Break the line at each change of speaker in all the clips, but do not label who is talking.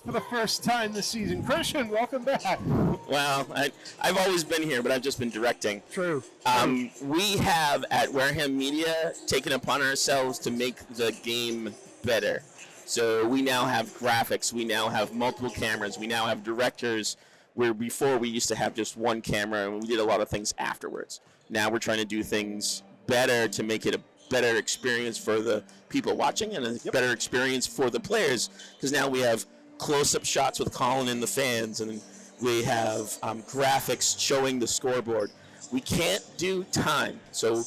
For the first time this season. Christian, welcome back.
Well, I've always been here, but I've just been directing.
True.
We have, at Wareham Media, taken upon ourselves to make the game better. So we now have graphics, we now have multiple cameras, we now have directors, where before we used to have just one camera, and we did a lot of things afterwards. Now we're trying to do things better to make it a better experience for the people watching and a better experience for the players, because now we have close-up shots with Colin and the fans, and we have graphics showing the scoreboard. We can't do time, so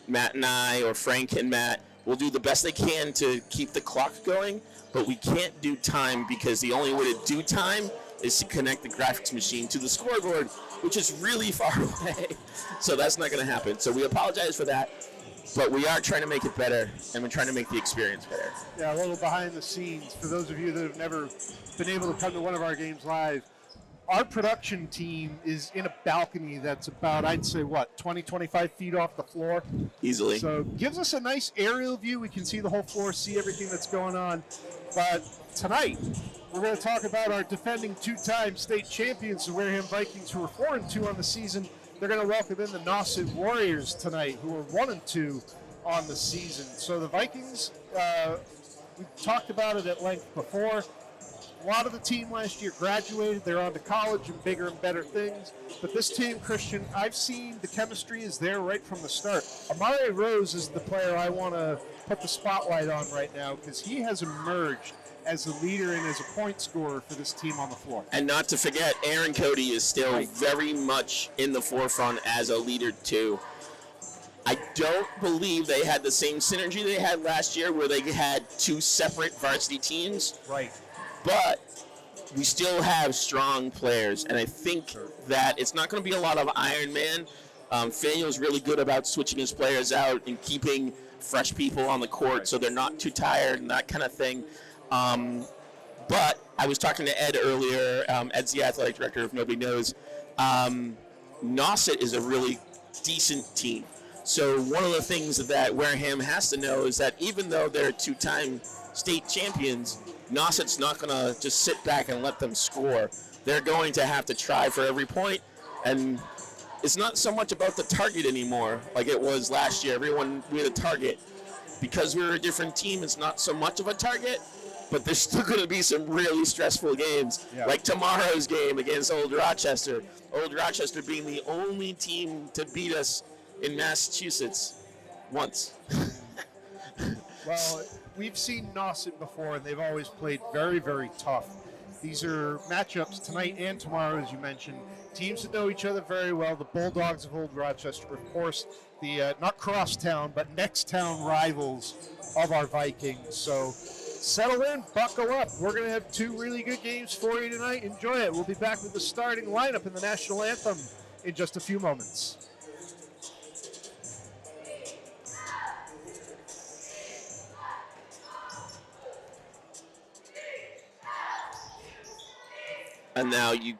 Matt and I, or Frank and Matt, will do the best they can to keep the clock going, but we can't do time because the only way to do time is to connect the graphics machine to the scoreboard, which is really far away. So that's not going to happen. So we apologize for that. But we are trying to make it better, and we're trying to make the experience better.
Yeah, a little behind the scenes. For those of you that have never been able to come to one of our games live, our production team is in a balcony that's about, I'd say, 20, 25 feet off the floor?
Easily.
So gives us a nice aerial view. We can see the whole floor, see everything that's going on. But tonight, we're going to talk about our defending two-time state champions, the Wareham Vikings, who are 4-2 on the season. They're going to welcome in the Nauset Warriors tonight, who are 1-2 on the season. So the Vikings, we talked about it at length before. A lot of the team last year graduated. They're on to college and bigger and better things. But this team, Christian, I've seen the chemistry is there right from the start. Amare Rose is the player I want to put the spotlight on right now because he has emerged as a leader and as a point scorer for this team on the floor.
And not to forget, Aaron Cody is still very much in the forefront as a leader, too. I don't believe they had the same synergy they had last year where they had two separate varsity teams.
Right.
But we still have strong players, and I think that it's not going to be a lot of Iron Man. Faneuil's really good about switching his players out and keeping fresh people on the court so they're not too tired and that kind of thing. But I was talking to Ed earlier, Ed's the athletic director, if nobody knows. Nauset is a really decent team. So one of the things that Wareham has to know is that even though they're two-time state champions, Nauset's not going to just sit back and let them score. They're going to have to try for every point, and it's not so much about the target anymore like it was last year. Everyone with a target. Because we're a different team, it's not so much of a target, but there's still going to be some really stressful games, like tomorrow's game against Old Rochester. Old Rochester being the only team to beat us in Massachusetts once.
Well, we've seen Nauset before, and they've always played very, very tough. These are matchups tonight and tomorrow, as you mentioned. Teams that know each other very well. The Bulldogs of Old Rochester, of course, the not crosstown, but next town rivals of our Vikings. So settle in, buckle up. We're going to have two really good games for you tonight. Enjoy it. We'll be back with the starting lineup in the national anthem in just a few moments.
And now you...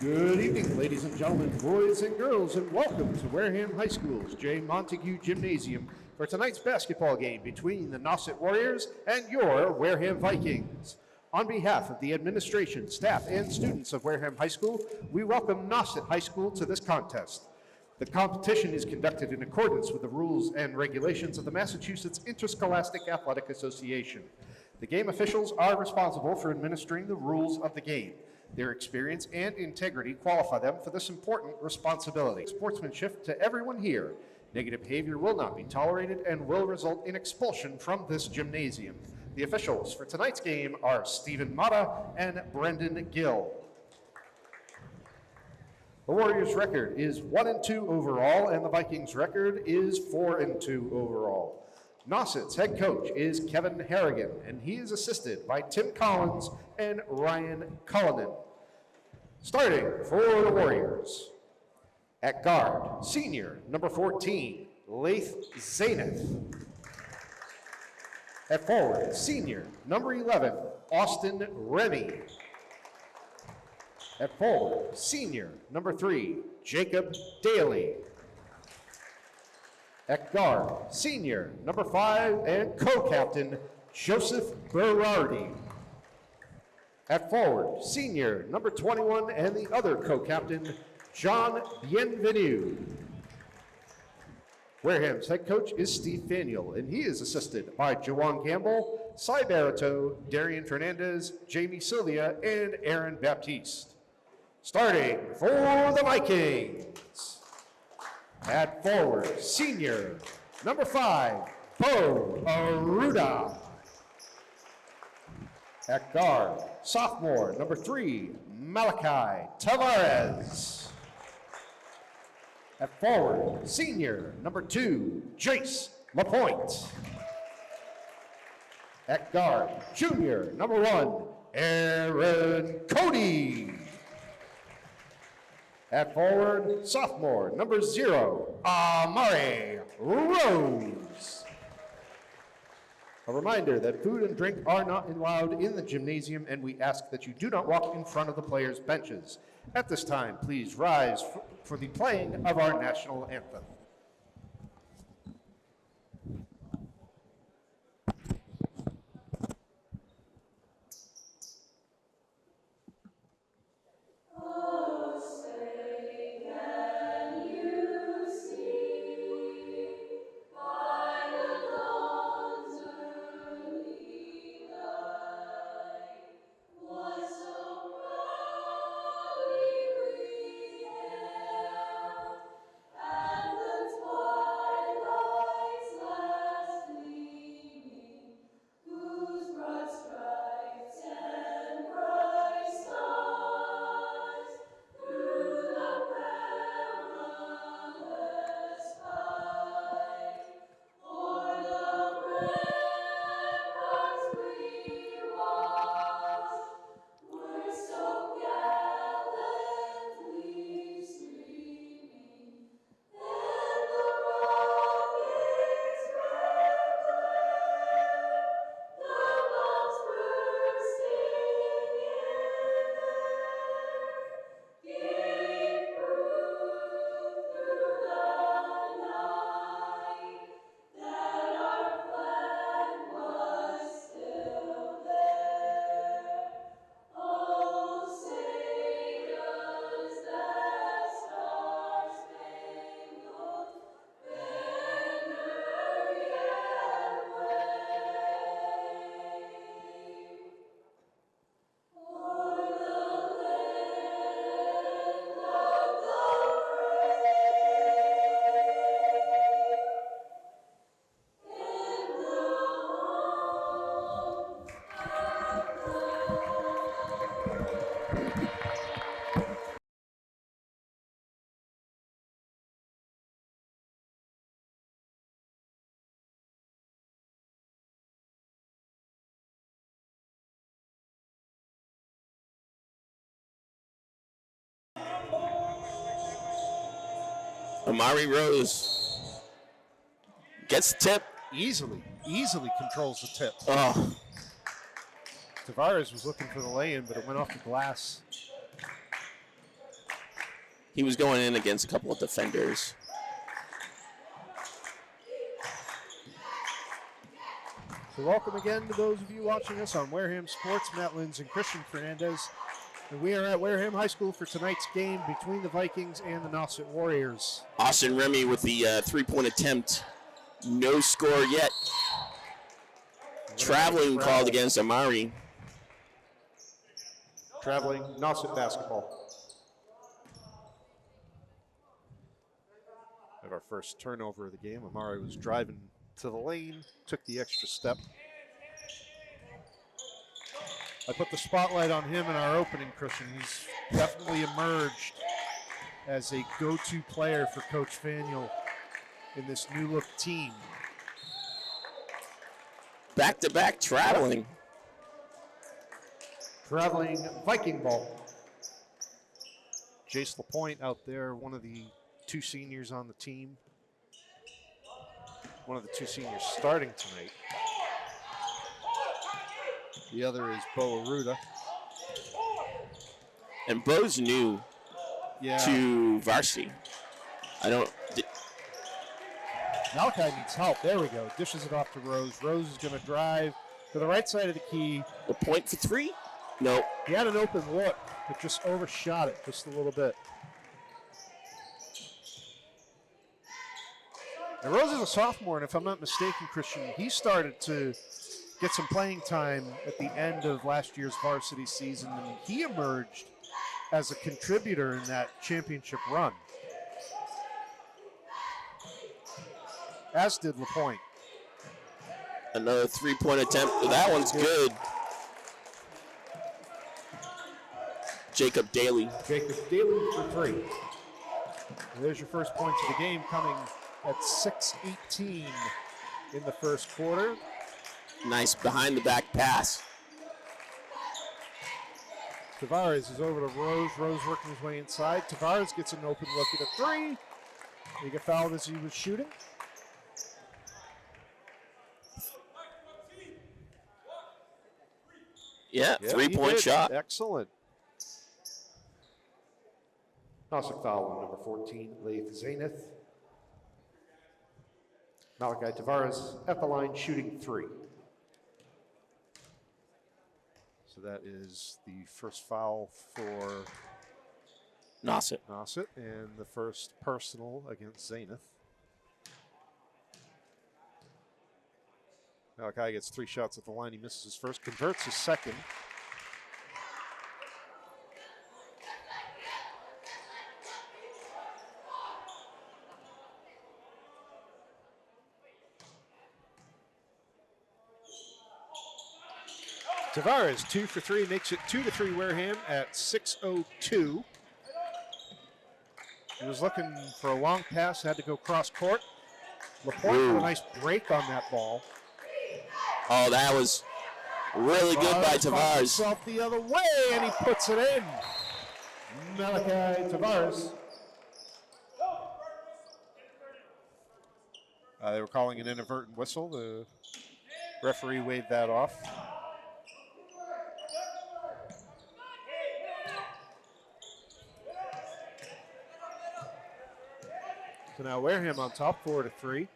Good evening, ladies and gentlemen, boys and girls, and welcome to Wareham High School's J. Montague Gymnasium for tonight's basketball game between the Nauset Warriors and your Wareham Vikings. On behalf of the administration, staff, and students of Wareham High School, we welcome Nauset High School to this contest. The competition is conducted in accordance with the rules and regulations of the Massachusetts Interscholastic Athletic Association. The game officials are responsible for administering the rules of the game. Their experience and integrity qualify them for this important responsibility. Sportsmanship to everyone here. Negative behavior will not be tolerated and will result in expulsion from this gymnasium. The officials for tonight's game are Stephen Mata and Brendan Gill. The Warriors' record is 1-2 overall, and the Vikings' record is 4-2 overall. Nauset's head coach is Kevin Harrigan, and he is assisted by Tim Collins and Ryan Cullinan. Starting for the Warriors, at guard, senior, number 14, Laith Zayneth. At forward, senior, number 11, Austin Remy. At forward, senior, number 3, Jacob Daly. At guard, senior, number 5, and co-captain, Joseph Berardi. At forward, senior, number 21, and the other co-captain, John Bienvenu. Wareham's head coach is Steve Faniel, and he is assisted by Jawan Campbell, Cy Barito, Darian Fernandez, Jamie Sylvia, and Aaron Baptiste. Starting for the Vikings. At forward, senior, number 5, Bo Aruda. At guard, sophomore, number 3, Malachi Tavares. At forward, senior, number 2, Jace Lapointe. At guard, junior, number 1, Aaron Cody. At forward, sophomore, number 0, Amari Rose. A reminder that food and drink are not allowed in the gymnasium, and we ask that you do not walk in front of the players' benches. At this time, please rise for the playing of our national anthem.
Amari Rose gets the tip.
Easily controls the tip.
Oh,
Tavares was looking for the lay-in, but it went off the glass.
He was going in against a couple of defenders.
So welcome again to those of you watching us on Wareham Sports. Matt Lins and Christian Fernandez. And we are at Wareham High School for tonight's game between the Vikings and the Nauset Warriors.
Austin Remy with the three-point attempt. No score yet. Traveling called against Amari.
Traveling Nauset basketball. At our first turnover of the game, Amari was driving to the lane, took the extra step. I put the spotlight on him in our opening, Christian. He's definitely emerged as a go-to player for Coach Faniel in this new-look team.
Back-to-back traveling.
Traveling Viking ball. Jace LaPointe out there, one of the two seniors on the team. One of the two seniors starting tonight. The other is Bo Aruda.
And Bo's new to Varsity.
Malachi needs help. There we go. Dishes it off to Rose. Rose is going to drive to the right side of the key.
LaPointe for three? No.
He had an open look, but just overshot it just a little bit. And Rose is a sophomore, and if I'm not mistaken, Christian, he started to get some playing time at the end of last year's varsity season, and he emerged as a contributor in that championship run. As did LaPointe.
Another three-point attempt. That one's good. Jacob Daly.
Jacob Daly for three. And there's your first points of the game coming at 6:18 in the first quarter.
Nice behind-the-back pass.
Tavares is over to Rose. Rose working his way inside. Tavares gets an open look at a three. He got fouled as he was shooting.
Yeah, three-point shot.
Excellent. Nauset foul on number 14, Laith Zaineth. Malachi Tavares at the line shooting three. So that is the first foul for
Nauset.
And the first personal against Zaineth. Malachi gets three shots at the line. He misses his first, converts his second. Tavares 2 for 3, makes it 2-3 Wareham at 6:02. He was looking for a long pass, had to go cross court. LaPointe with a nice break on that ball.
Oh, that was really good by Tavares.
Himself the other way, and he puts it in. Malachi Tavares. They were calling an inadvertent whistle. The referee waved that off. So now Wareham on top, 4-3.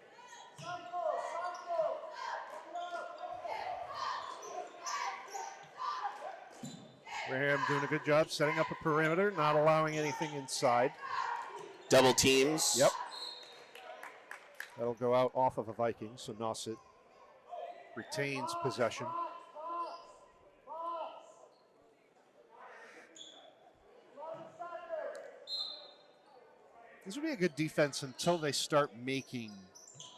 Wareham doing a good job setting up a perimeter, not allowing anything inside.
Double teams.
Yep. That'll go out off of a Viking, so Nauset retains possession. This would be a good defense until they start making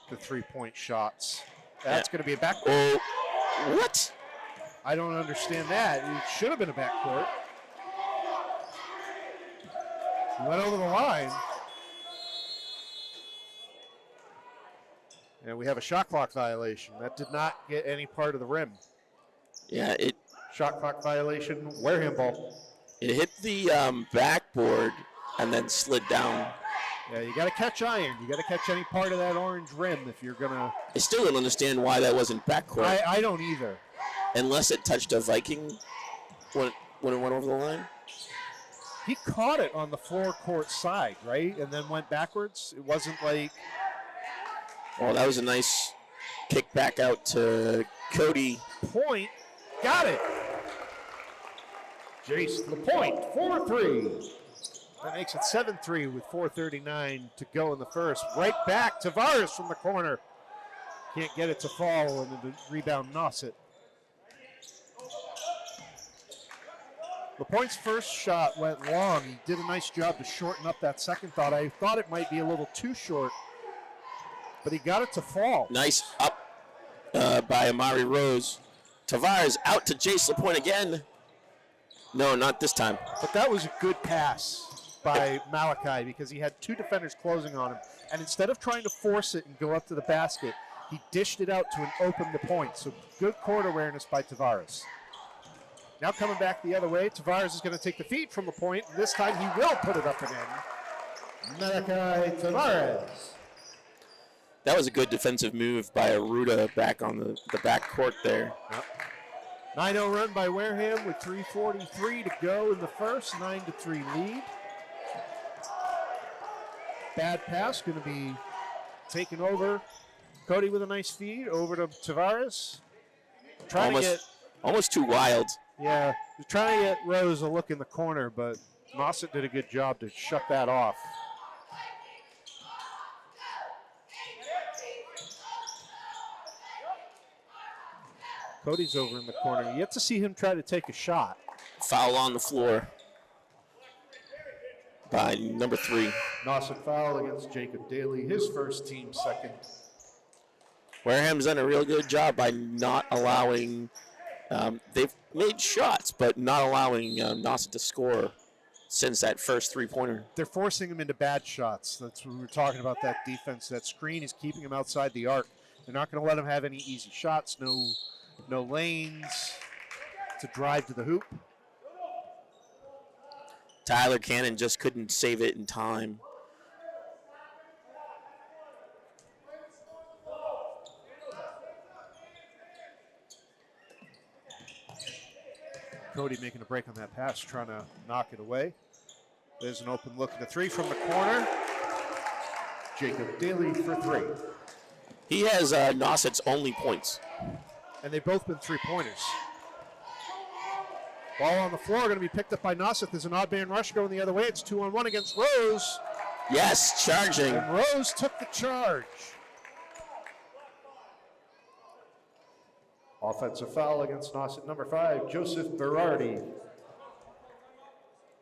the three-point shots. That's going to be a backcourt.
Oh, what?
I don't understand that. It should have been a backcourt. He went over the line. And we have a shot clock violation. That did not get any part of the rim.
Yeah, it.
Shot clock violation, Wareham ball.
It hit the backboard and then slid down.
Yeah, you got to catch iron. You got to catch any part of that orange rim if you're going to.
I still don't understand why that wasn't backcourt.
I don't either.
Unless it touched a Viking when it went over the line.
He caught it on the floor court side, right? And then went backwards. It wasn't like...
Well, that was a nice kick back out to Cody.
Point. Got it. Jace LaPointe, 4-3. That makes it 7-3 with 4:39 to go in the first. Right back to Tavares from the corner. Can't get it to fall, and the rebound Nauset. LaPointe's first shot went long. He did a nice job to shorten up that second thought. I thought it might be a little too short, but he got it to fall.
Nice up by Amari Rose. Tavares out to Jace LaPointe again. No, not this time.
But that was a good pass by Malachi because he had two defenders closing on him. And instead of trying to force it and go up to the basket, he dished it out to an open LaPointe. So good court awareness by Tavares. Now coming back the other way, Tavares is going to take the feed from LaPointe. And this time he will put it up and in. Malachi Tavares.
That was a good defensive move by Aruda back on the back court there.
Yep. 9-0 run by Wareham with 3:43 to go in the first, 9-3 lead. Bad pass, going to be taken over. Cody with a nice feed over to Tavares.
Almost too wild.
Yeah, he's trying to get Rose a look in the corner, but Nauset did a good job to shut that off. Cody's over in the corner. Yet to see him try to take a shot.
Foul on the floor by number 3.
Nauset foul against Jacob Daly, his first, team second.
Wareham's done a real good job by not allowing, they've made shots, but not allowing Nauset to score since that first three-pointer.
They're forcing him into bad shots. That's what we were talking about, that defense. That screen is keeping him outside the arc. They're not going to let him have any easy shots, no lanes to drive to the hoop.
Tyler Cannon just couldn't save it in time.
Cody making a break on that pass, trying to knock it away. There's an open look at the three from the corner. Jacob Daly for 3.
He has Nauset's only points.
And they've both been three-pointers. Ball on the floor, going to be picked up by Nauset. There's an odd man rush going the other way. It's 2-on-1 against Rose.
Yes, charging.
And Rose took the charge. Offensive foul against Nauset, number 5, Joseph Berardi.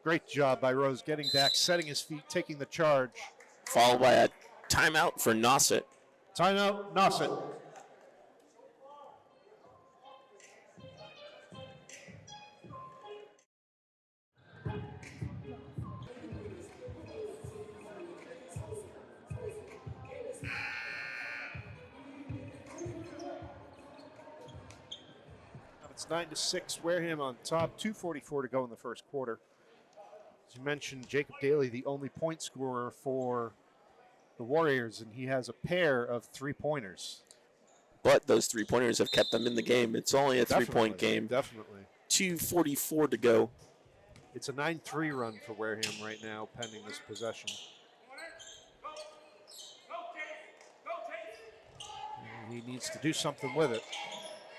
Great job by Rose getting back, setting his feet, taking the charge.
Followed by a timeout for Nauset.
Timeout, Nauset. It's 9-6, Wareham on top, 2:44 to go in the first quarter. As you mentioned, Jacob Daly, the only point scorer for the Warriors, and he has a pair of three-pointers.
But those three-pointers have kept them in the game. It's only a three-point game.
Definitely.
2:44 to go.
It's a 9-3 run for Wareham right now, pending this possession. And he needs to do something with it.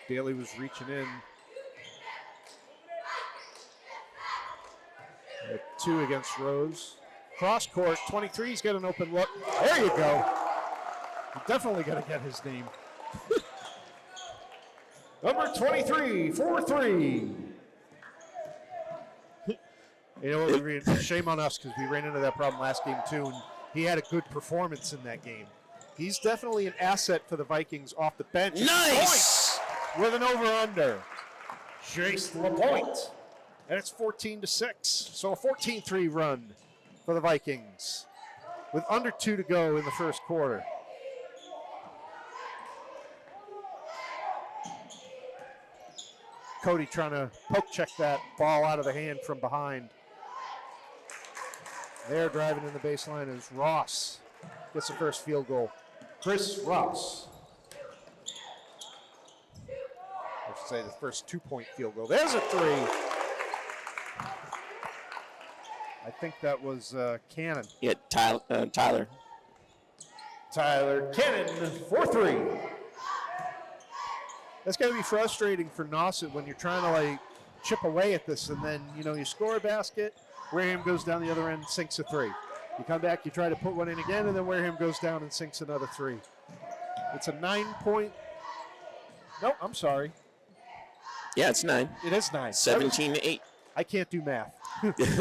Daly was reaching in. At 2 against Rose. Cross court, 23's got an open look. There you go. You definitely got to get his name. Number 23, 4-3. You know what, shame on us because we ran into that problem last game too, and he had a good performance in that game. He's definitely an asset for the Vikings off the bench.
Nice!
With an over-under. Jace LaPointe. And it's 14-6. So a 14-3 run for the Vikings with under 2 to go in the first quarter. Cody trying to poke check that ball out of the hand from behind. There driving in the baseline is Ross. Gets the first field goal. Chris Ross. I should say the first 2-point field goal. There's a 3. I think that was Cannon.
Yeah, Tyler.
Tyler Cannon for 3. That's got to be frustrating for Nauset when you're trying to like chip away at this, and then you score a basket. Wareham goes down the other end, sinks a 3. You come back, you try to put one in again, and then Wareham goes down and sinks another 3. It's a 9-point. Nope, I'm sorry.
Yeah, it's 9.
It is 9.
17-8.
I can't do math.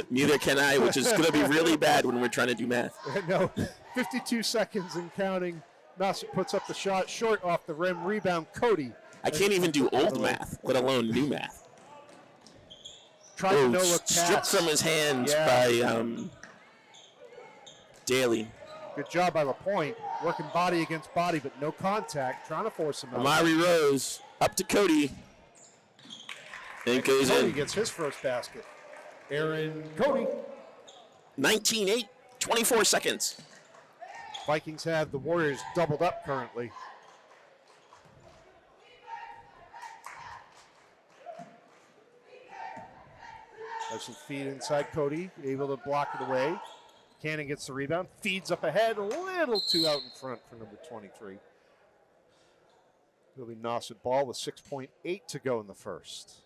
Neither can I, which is going to be really bad when we're trying to do math.
No, 52 seconds and counting. Nauset puts up the shot short off the rim. Rebound, Cody.
I can't even do old math, let alone new math.
Trying to no-look pass.
Stripped from his hands by Daly.
Good job by LaPointe. Working body against body, but no contact. Trying to force him out.
Amari Rose up to Cody. And goes
Cody
in.
gets his first basket. Aaron Cody.
19-8, 24 seconds.
Vikings have the Warriors doubled up currently. There's some feed inside Cody, able to block it away. Cannon gets the rebound, feeds up ahead, a little too out in front for number 23. It'll be Nauset ball with 6.8 to go in the first.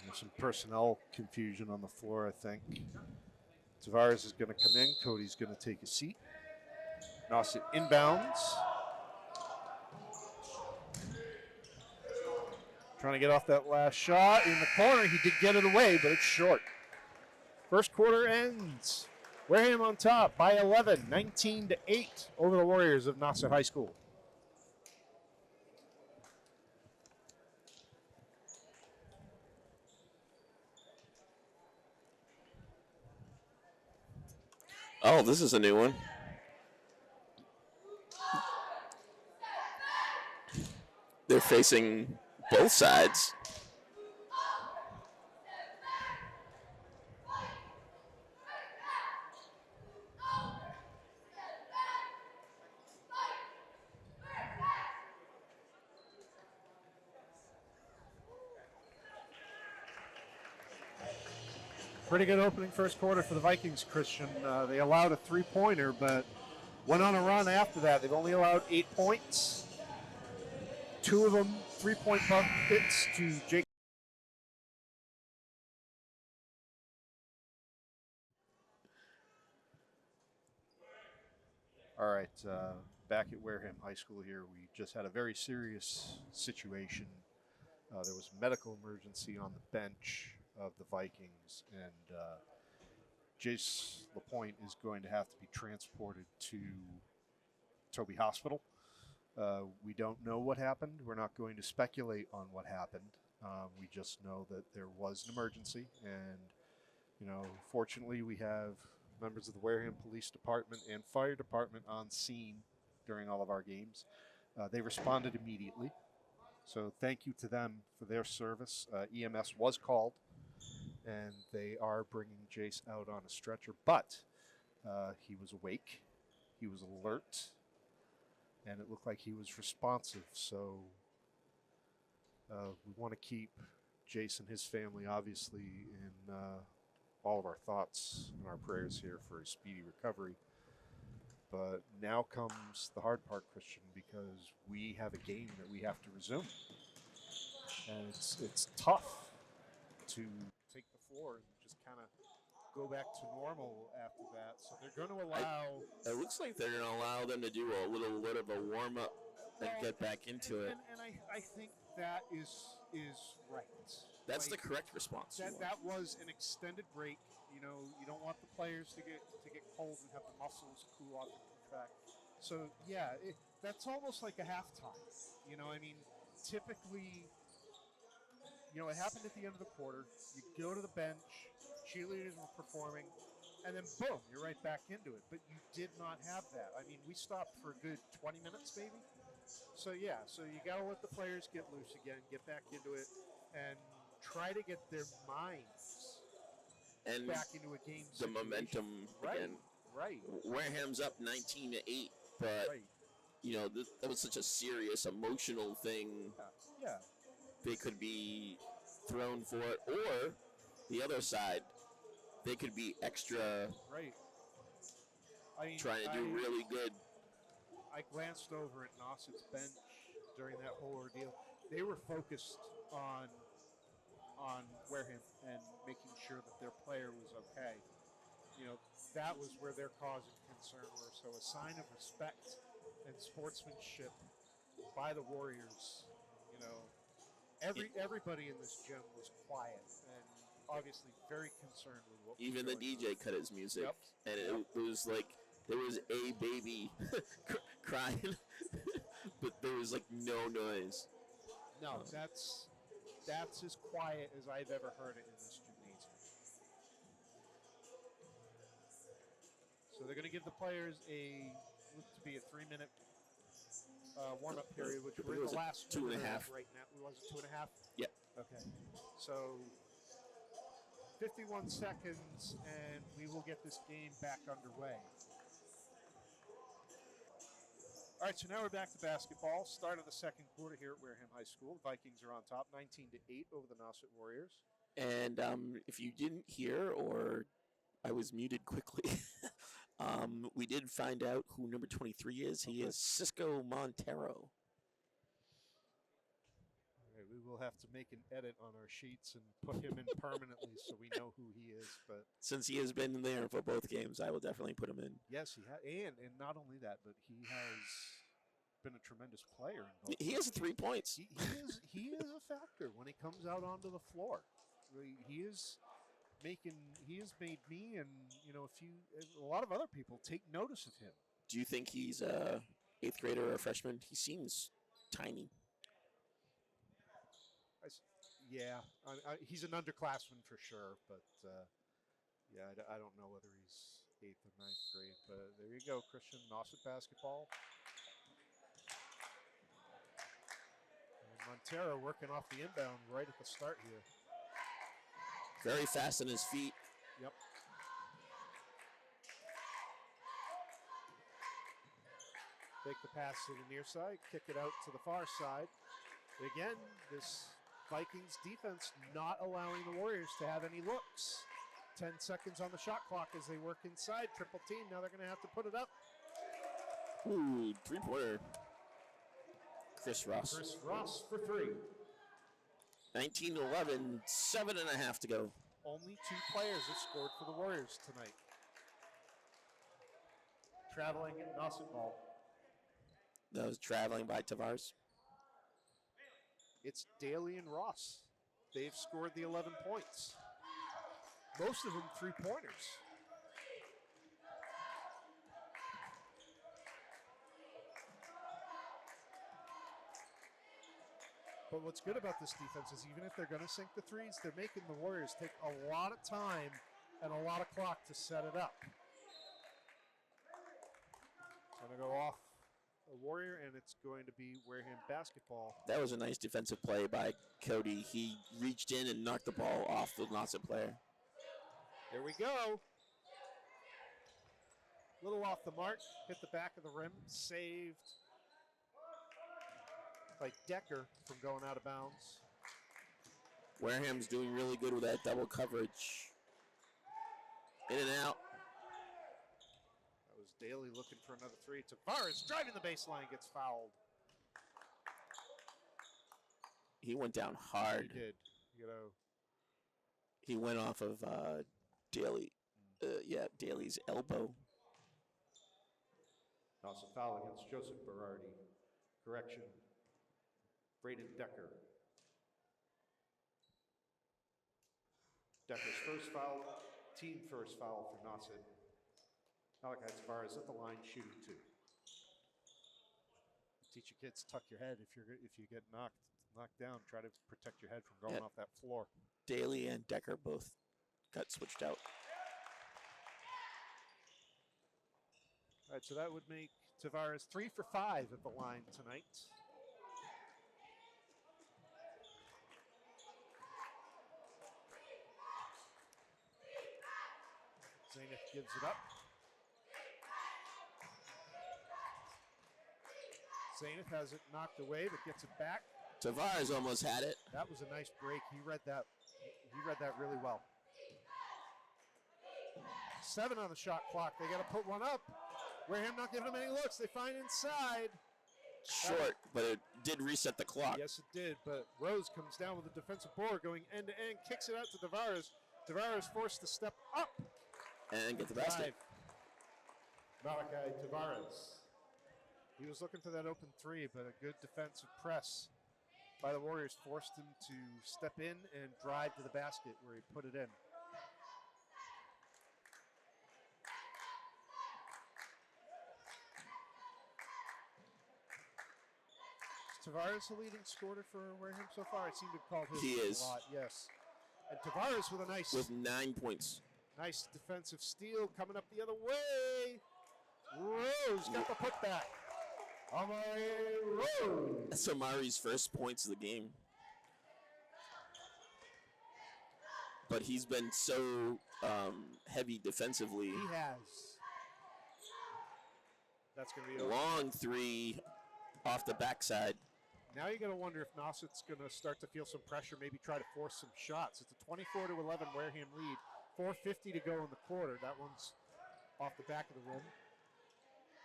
There's some personnel confusion on the floor, I think. Tavares is going to come in. Cody's going to take a seat. Nauset inbounds. Trying to get off that last shot in the corner. He did get it away, but it's short. First quarter ends. Wareham on top by 11, 19-8 over the Warriors of Nauset High School.
Oh, this is a new one. They're facing both sides.
Pretty good opening first quarter for the Vikings, Christian. They allowed a three-pointer, but went on a run after that. They've only allowed 8 points. 2 of them, 3-point buckets to Jake. All right, back at Wareham High School here, we just had a very serious situation. There was a medical emergency on the bench of the Vikings, and Jace LaPointe is going to have to be transported to Toby Hospital. We don't know what happened. We're not going to speculate on what happened. We just know that there was an emergency, and fortunately we have members of the Wareham Police Department and Fire Department on scene during all of our games. They responded immediately, so thank you to them for their service. EMS was called, and they are bringing Jace out on a stretcher, but he was awake, he was alert, and it looked like he was responsive. So we want to keep Jace and his family, obviously, in all of our thoughts and our prayers here for a speedy recovery. But now comes the hard part, Christian, because we have a game that we have to resume. And it's tough to take the floor and just kind of go back to normal after that. So they're going to allow...
It looks like they're going to allow them to do a little bit of a warm-up and get back into it.
And I think that is right.
That's the correct response.
That was an extended break. You don't want the players to get cold and have the muscles cool off and contract. So yeah, that's almost like a halftime. Typically, it happened at the end of the quarter. You go to the bench, cheerleaders were performing, and then boom, you're right back into it. But you did not have that. We stopped for a good 20 minutes, maybe. So yeah, you got to let the players get loose again, get back into it, and try to get their minds
and
back into a game
the
situation.
momentum again.
Right.
Wareham's up 19-8, but
Right.
that was such a serious emotional thing.
Yeah.
They could be thrown for it, or the other side, they could be extra
Right. I mean,
trying to do really good.
I glanced over at Nauset's bench during that whole ordeal. They were focused on Wareham and making sure that their player was okay. That was where their cause of concern were. So a sign of respect and sportsmanship by the Warriors. Everybody in this gym was quiet and obviously very concerned with what was
Even the
going
DJ
on.
cut his music,
Yep.
and it was like there was a baby crying, but there was like no noise.
No, that's as quiet as I've ever heard it in this gymnasium. So they're going to give the players to be a 3-minute warm-up period, which we're in the last
2.5
right now. Was it 2.5?
Yeah.
Okay. So 51 seconds, and we will get this game back underway. All right, so now we're back to basketball. Start of the second quarter here at Wareham High School. The Vikings are on top, 19-8 over the Nauset Warriors.
And if you didn't hear, or I was muted quickly, we did find out who number 23 is. He is Cisco Montero.
All right, we will have to make an edit on our sheets and put him in permanently so we know who he is. But
since he has been there for both games, I will definitely put him in.
Yes, he has, and not only that, but he has been a tremendous player in both.
He has 3 points.
He is a factor when he comes out onto the floor. He has made me and a lot of other people take notice of him.
Do you think he's a 8th grader or a freshman? He seems tiny.
He's an underclassman for sure, but I don't know whether he's 8th or 9th grade. But there you go, Christian. Nauset basketball. And Montero working off the inbound right at the start here.
Very fast on his feet.
Yep. Take the pass to the near side, kick it out to the far side. Again, this Vikings defense not allowing the Warriors to have any looks. 10 seconds on the shot clock as they work inside. Triple team. Now they're going to have to put it up.
Ooh, 3-pointer. Chris Ross
for 3.
19-11, 7.5 to go.
Only 2 players have scored for the Warriors tonight. Traveling at Nauset ball.
That was traveling by Tavares.
It's Daly and Ross. They've scored the 11 points. Most of them 3-pointers. But what's good about this defense is even if they're going to sink the threes, they're making the Warriors take a lot of time and a lot of clock to set it up. Going to go off a Warrior, and it's going to be Wareham basketball.
That was a nice defensive play by Cody. He reached in and knocked the ball off the Nauset player.
There we go. Little off the mark, hit the back of the rim, saved by Decker from going out of bounds.
Wareham's doing really good with that double coverage. In and out.
That was Daly looking for another 3. Tavares driving the baseline, gets fouled.
He went down hard.
He did.
He went off of Daly. Daly's elbow.
Also foul against Joseph Berardi. Correction. Braden Decker. Decker's first foul, team first foul for Nauset. Malachi Tavares at the line shooting 2. Teach your kids tuck your head if you get knocked down. Try to protect your head from going off that floor.
Daly and Decker both got switched out.
All right, so that would make Tavares 3 for 5 at the line tonight. Zanuck gives it up. Zaineth has it knocked away, but gets it back.
Tavares almost had it.
That was a nice break. He read that. He read that really well. 7 on the shot clock. They got to put one up. Wareham not giving them any looks. They find inside.
Short, but it did reset the clock.
Yes, it did. But Rose comes down with a defensive board, going end to end, kicks it out to Tavares. Tavares forced to step up
And get the basket.
Malachi Tavares. He was looking for that open 3, but a good defensive press by the Warriors forced him to step in and drive to the basket where he put it in. Is Tavares the leading scorer for Wareham so far? I seem to have called his
He is.
a lot, yes. And Tavares with a
With 9 points.
nice defensive steal coming up the other way. Rose got the putback. Amari Rose.
That's Amari's first points of the game. But he's been so heavy defensively.
He has. That's going to be over.
Long 3 off the backside.
Now you're going to wonder if Nauset's going to start to feel some pressure, maybe try to force some shots. It's a 24-11 Wareham lead. 4:50 to go in the quarter. That one's off the back of the rim.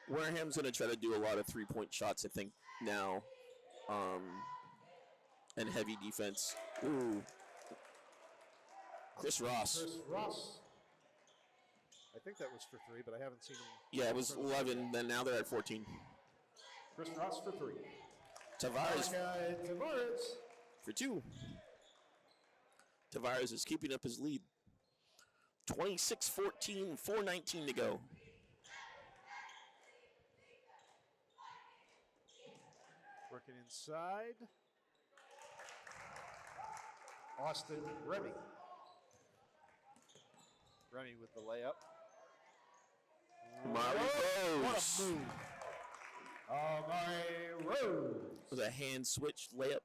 Wareham's going to try to do a lot of 3-point shots, I think, now. And heavy defense. Ooh. Chris Ross.
Chris Ross. I think that was for 3, but I haven't seen him.
Yeah, it was 11, then now they're at 14.
Chris Ross for 3.
Tavares
Tavares
for 2. Tavares is keeping up his lead. 26-14, 4:19 to go.
Working inside. Austin Remy. Remy with the layup.
Mari
What
Rose.
a move. Mari Rose.
With a hand switch layup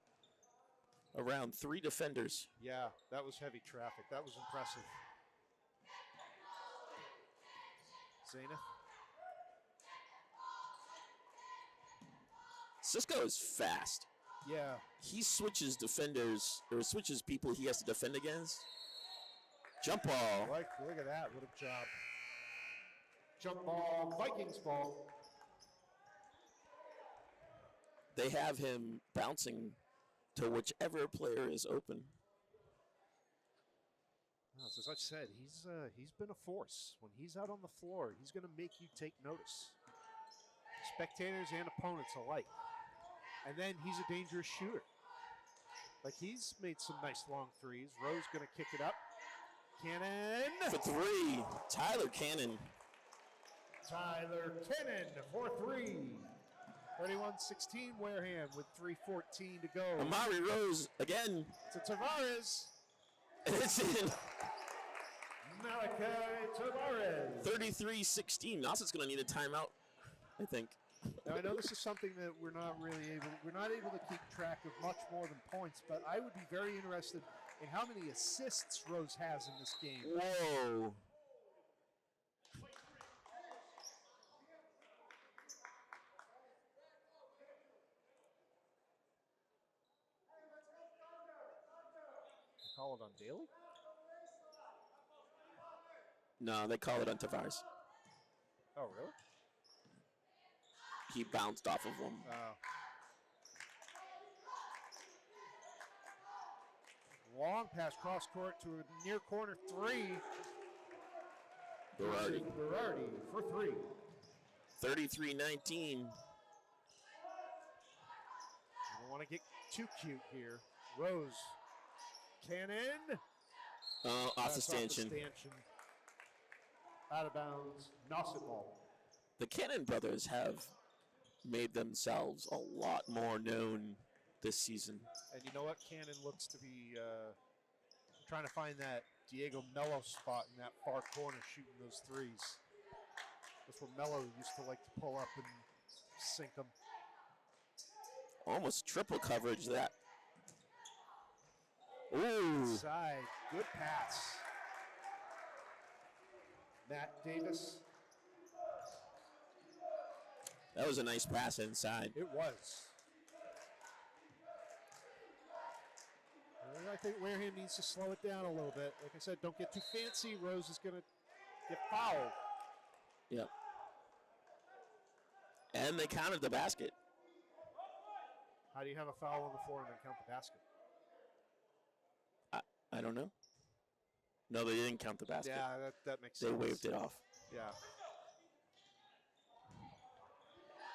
around 3 defenders.
Yeah, that was heavy traffic. That was impressive. Zaineth.
Cisco is fast.
Yeah.
He switches defenders, or switches people he has to defend against. Jump ball.
Look at that. What a job. Jump ball. Vikings ball.
They have him bouncing to whichever player is open.
So as I said, he's been a force. When he's out on the floor, he's going to make you take notice. Spectators and opponents alike. And then he's a dangerous shooter. Like, he's made some nice long threes. Rose going to kick it up. Cannon.
For 3, Tyler Cannon.
Tyler Cannon for 3. 31-16 Wareham with 3:14 to go.
Amari Rose again.
To Tavares.
It's in.
Malachi Tavares.
33-16. Nauset's going to need a timeout, I think.
Now I know this is something that we're not able to keep track of much more than points, but I would be very interested in how many assists Rose has in this game.
Whoa.
They call it on Daly?
No, they call it on Tavares.
Oh, really?
He bounced off of him.
Oh. Long pass cross court to a near corner 3. Berardi for 3.
33-19.
You don't want to get too cute here. Rose. Cannon.
Off the stanchion.
Out of bounds. Nauset ball.
The Cannon brothers have made themselves a lot more known this season.
And you know what? Cannon looks to be trying to find that Diego Mello spot in that far corner shooting those threes. That's where Mello used to like to pull up and sink them.
Almost triple coverage that. Ooh.
Inside. Good pass. Matt Davis.
That was a nice pass inside.
It was. I think Wareham needs to slow it down a little bit. Like I said, don't get too fancy. Rose is going to get fouled.
Yep. And they counted the basket.
How do you have a foul on the floor and then count the basket?
I don't know. No, they didn't count the basket.
Yeah, that makes sense.
They waved it off.
Yeah.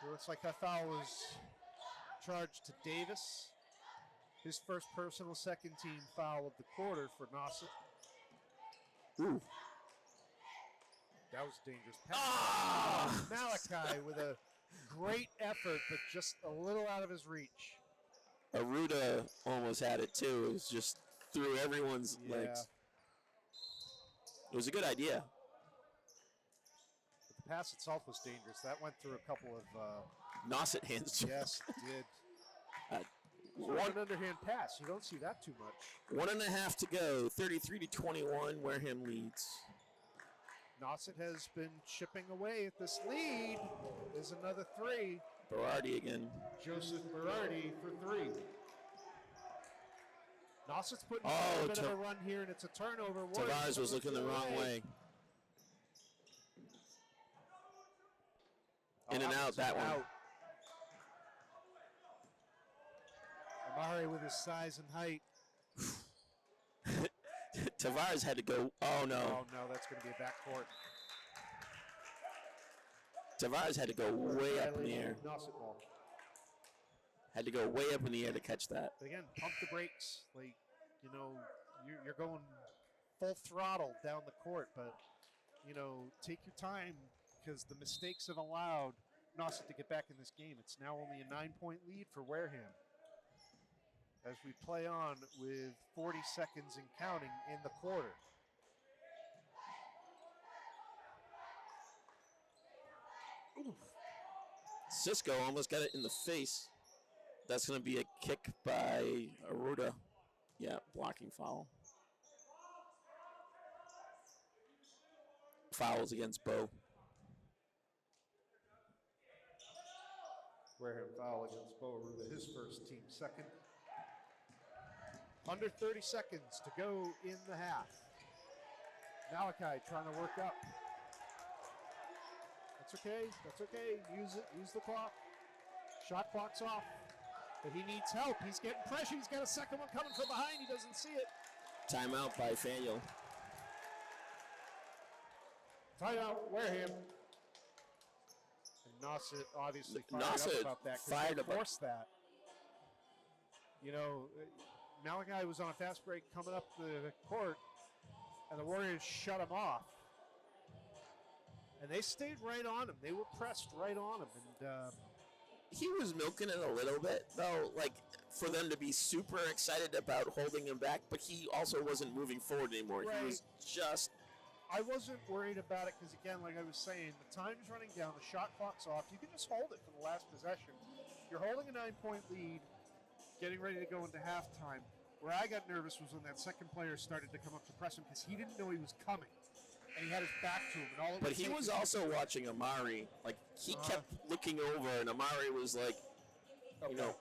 It looks like that foul was charged to Davis. His first personal second-team foul of the quarter for Nauset.
Ooh.
That was a dangerous pass. Malachi with a great effort, but just a little out of his reach.
Aruda almost had it, too. It was just through everyone's legs. It was a good idea.
But the pass itself was dangerous. That went through a couple of...
Nauset hands.
Yes, it did. One underhand pass. You don't see that too much.
1.5 to go. 33-21. Wareham leads.
Nauset has been chipping away at this lead. There's another three.
Berardi again.
Joseph Berardi for three. Nauset's putting a bit of a run here, and it's a turnover.
Tavares was looking the wrong way. In and out, that one.
Amari with his size and height.
Tavares had to go. Oh, no.
Oh, no, that's going to be a backcourt.
Tavares had to go way up in the air.
Nauset ball.
Had to go way up in the air to catch that.
Again, pump the brakes. Like, you know, you're going full throttle down the court, but, you know, take your time because the mistakes have allowed Nauset to get back in this game. It's now only a 9-point lead for Wareham as we play on with 40 seconds and counting in the quarter. Oof.
Cisco almost got it in the face. That's going to be a kick by Aruda. Yeah, blocking foul. Fouls against Bo.
Wareham foul against Bo Aruda, his first, team second. Under 30 seconds to go in the half. Malachi trying to work up. That's okay. That's okay. Use it. Use the clock. Shot clock's off. But he needs help. He's getting pressure. He's got a second one coming from behind. He doesn't see it.
Timeout by Faniel.
Timeout, Wareham. And Nauset obviously fired up about that because they forced that. You know, Malachi was on a fast break coming up the court, and the Warriors shut him off. And they stayed right on him. They were pressed right on him. And
he was milking it a little bit, though, like for them to be super excited about holding him back, but he also wasn't moving forward anymore.
Right.
He was just...
I wasn't worried about it because, again, like I was saying, the time's running down, the shot clock's off. You can just hold it for the last possession. You're holding a 9-point lead, getting ready to go into halftime. Where I got nervous was when that second player started to come up to press him because he didn't know he was coming. And he had his back to him. And all
but he was also watching Amari. Like, he kept looking over, and Amari was like, you know.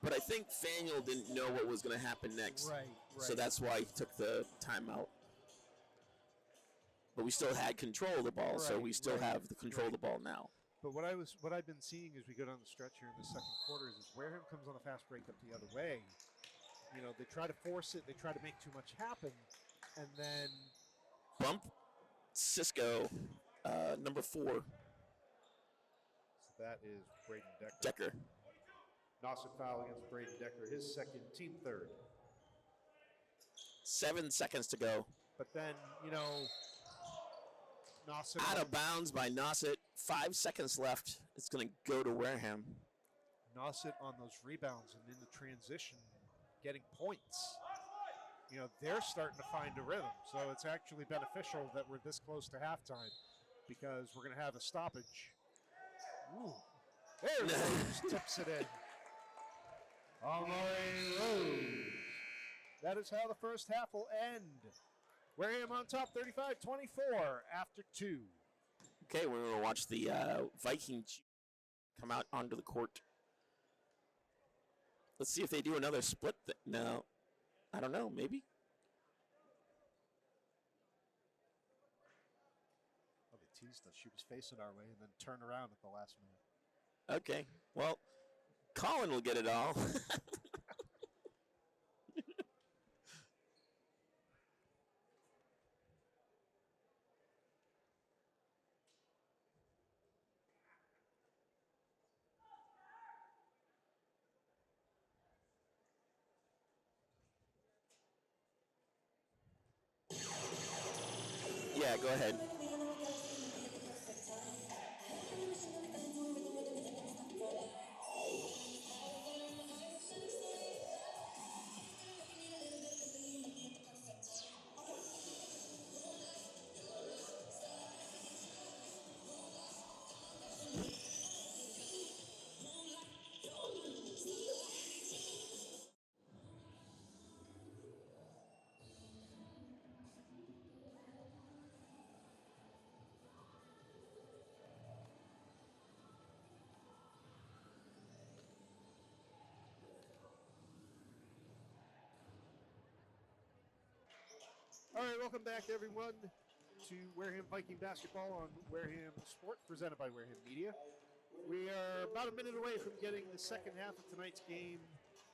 But I think Faniel didn't know what was going to happen next.
Right.
So that's why he took the timeout. But we still had control of the ball, so we still have the control of the ball now.
But what I've been seeing as we go down the stretch here in the second quarter is Wareham comes on a fast break up the other way. You know, they try to force it, they try to make too much happen, and then
bump Cisco, number 4.
So that is Braden
Decker.
Nauset foul against Braden Decker, his second, team third.
7 seconds to go.
But then, you know, Nauset
out of bounds by Nauset. 5 seconds left. It's going to go to Wareham.
Nauset on those rebounds and in the transition, getting points. You know, they're starting to find a rhythm. So it's actually beneficial that we're this close to halftime because we're going to have a stoppage. Ooh. There Rose tips it in. Amari Rose. That is how the first half will end. Wareham on top, 35-24 after 2.
Okay, we're going to watch the Vikings come out onto the court. Let's see if they do another split. No, I don't know. Maybe.
Oh, they teased us. She was facing our way and then turned around at the last minute.
Okay. Well, Colin will get it all. Yeah, go ahead.
All right, welcome back, everyone, to Wareham Viking basketball on Wareham Sport, presented by Wareham Media. We are about a minute away from getting the second half of tonight's game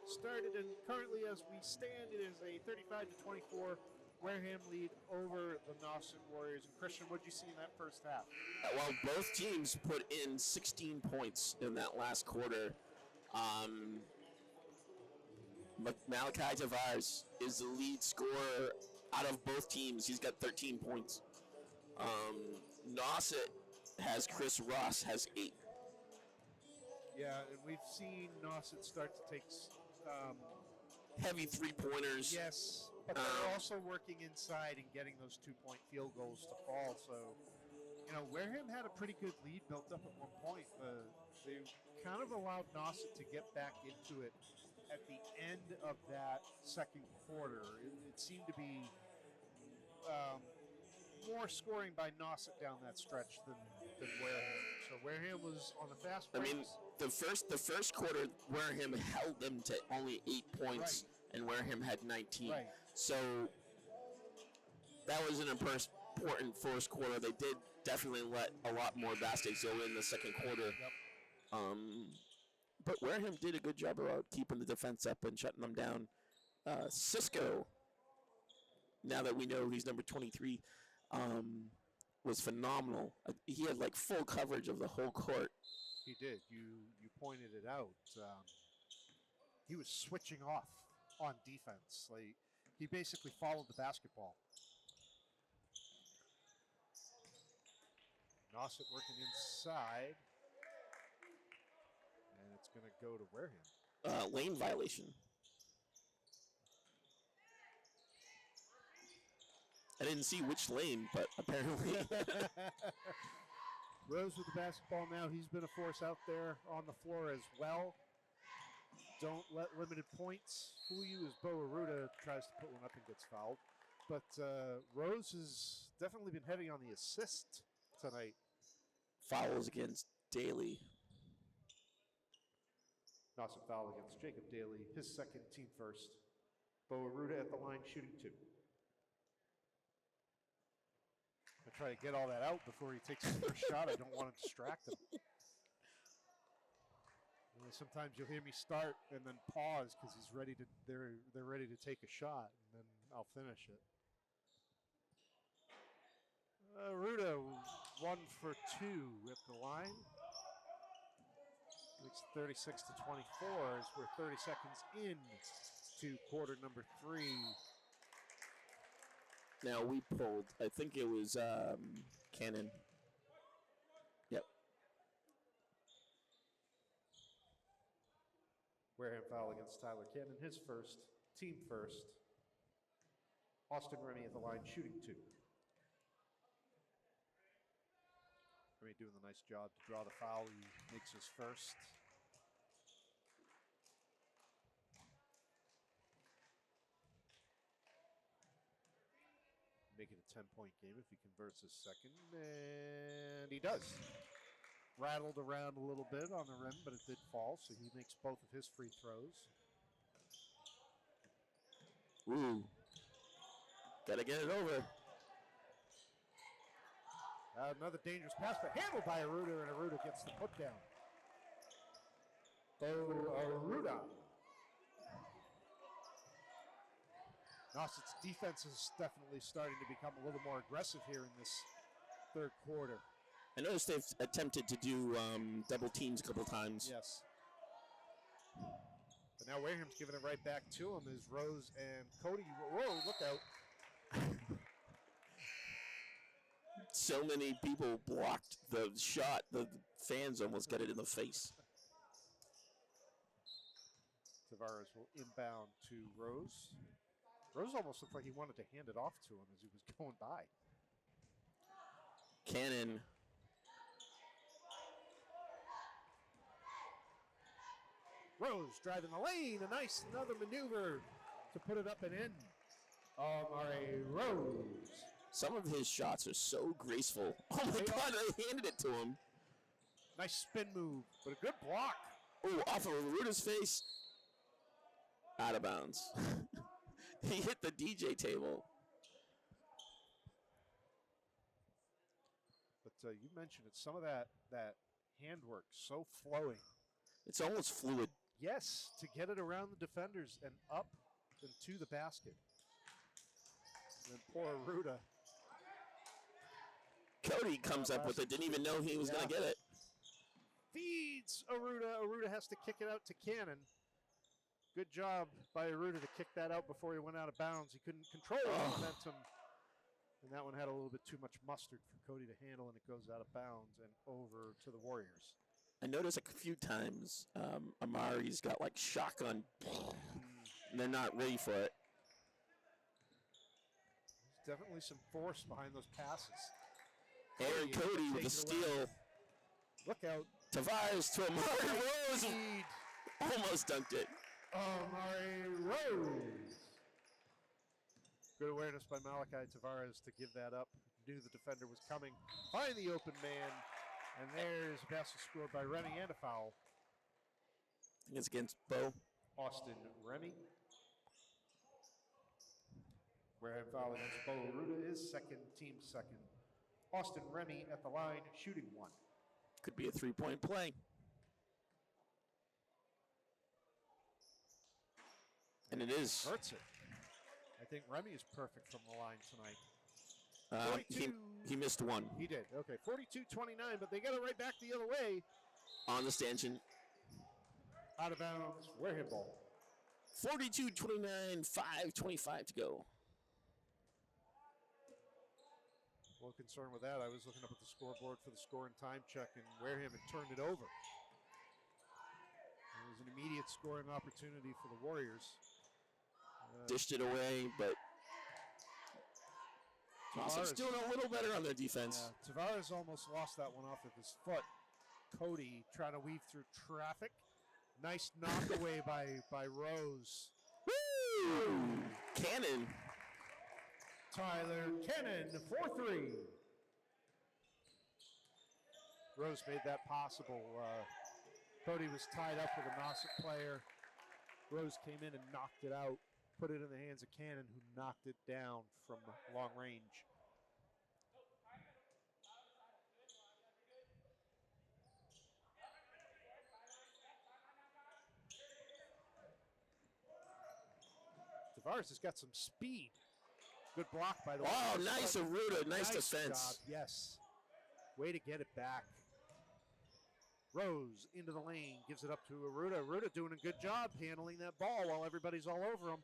started, and currently, as we stand, it is a 35-24 Wareham lead over the Nauset Warriors. And Christian, what did you see in that first half?
Well, both teams put in 16 points in that last quarter. Malachi Tavares is the lead scorer out of both teams. He's got 13 points. Nauset has Chris Ross, has 8.
Yeah, and we've seen Nauset start to take
heavy three-pointers.
Yes, but they're also working inside and getting those 2-point field goals to fall. So, Wareham had a pretty good lead built up at one point. They kind of allowed Nauset to get back into it at the end of that second quarter. It seemed to be more scoring by Nauset down that stretch than Wareham. So Wareham was on the fast break.
I mean, the first quarter, Wareham held them to only 8 points, right, and Wareham had 19.
Right.
So that was an important first quarter. They did definitely let a lot more baskets go in the second quarter.
Yep.
But Wareham did a good job about keeping the defense up and shutting them down. Cisco, now that we know he's number 23, was phenomenal. He had full coverage of the whole court.
He did. You pointed it out. He was switching off on defense. He basically followed the basketball. Nauset working inside. And it's going to go to Wareham.
Lane violation. I didn't see which lane, but apparently.
Rose with the basketball now. He's been a force out there on the floor as well. Don't let limited points fool you as Bo Aruda tries to put one up and gets fouled. But Rose has definitely been heavy on the assist tonight.
Fouls against Daly.
Nauset foul against Jacob Daly, his second, team first. Bo Aruda at the line shooting 2. I try to get all that out before he takes his first shot. I don't want to distract him. Sometimes you'll hear me start and then pause because he's ready to. They're ready to take a shot, and then I'll finish it. Aruda 1 for 2 at the line. Makes 36-24 as we're 30 seconds in to quarter number 3.
Now we pulled, I think it was Cannon. Yep.
Wareham foul against Tyler Cannon, his first, team first. Austin Remy at the line shooting 2. Remy doing the nice job to draw the foul. He makes his first. Make it a 10-point game if he converts his second, and he does. rattled around a little bit on the rim, but it did fall, so he makes both of his free throws.
Ooh. Gotta get it over.
Another dangerous pass, but handled by Aruda, and Aruda gets the put down. Aruda. Nauset's defense is definitely starting to become a little more aggressive here in this third quarter.
I noticed they've attempted to do double teams a couple times.
Yes. But now Wareham's giving it right back to him as Rose and Cody. Whoa, look out.
So many people blocked the shot, the fans almost got it in the face.
Tavares will inbound to Rose. Rose almost looked like he wanted to hand it off to him as he was going by.
Cannon.
Rose driving the lane. Another maneuver to put it up and in. Amari Rose.
Some of his shots are so graceful. Oh my God, they handed it to him.
Nice spin move, but a good block.
Oh, off of Aruda's face. Out of bounds. He hit the DJ table.
But you mentioned it. Some of that handwork so flowing.
It's almost fluid.
Yes, to get it around the defenders and up and to the basket. And then poor Aruda.
Cody comes up with it. Didn't even know he was going to get it.
Feeds Aruda. Aruda has to kick it out to Cannon. Good job by Aruda to kick that out before he went out of bounds. He couldn't control the momentum. And that one had a little bit too much mustard for Cody to handle, and it goes out of bounds and over to the Warriors.
I noticed a few times Amari's got like shotgun, and they're not ready for it.
There's definitely some force behind those passes.
Aaron Cody with the steal.
Look out.
Tavares to Amari Rose. Almost dunked it.
Amari Rose. Good awareness by Malachi Tavares to give that up. Knew the defender was coming. Find the open man. And there's a basket scored by Remy and a foul.
I think it's against Bo.
Austin Remy. Wareham foul against Bo Aruda is team second. Austin Remy at the line, shooting one.
Could be a three-point play. And it is.
Hurts it. I think Remy is perfect from the line tonight.
He missed one.
He did. Okay, 42-29, but they got it right back the other way.
On the stanchion.
Out of bounds, Wareham ball.
42-29, 5:25 to go.
A little concerned with that. I was looking up at the scoreboard for the score and time check, and Wareham had turned it over. It was an immediate scoring opportunity for the Warriors.
Dished it away, but Nauset's doing a little better on their defense.
Yeah, Tavares almost lost that one off of his foot. Cody trying to weave through traffic. Nice knock away by Rose.
Woo! Cannon.
Tyler Cannon, 4-3. Rose made that possible. Cody was tied up with a Nauset player. Rose came in and knocked it out, put it in the hands of Cannon, who knocked it down from long range. Tavares has got some speed. Good block, by the way.
Oh, nice Aruda. Nice defense.
Job. Yes. Way to get it back. Rose into the lane, gives it up to Aruda. Aruda doing a good job handling that ball while everybody's all over him.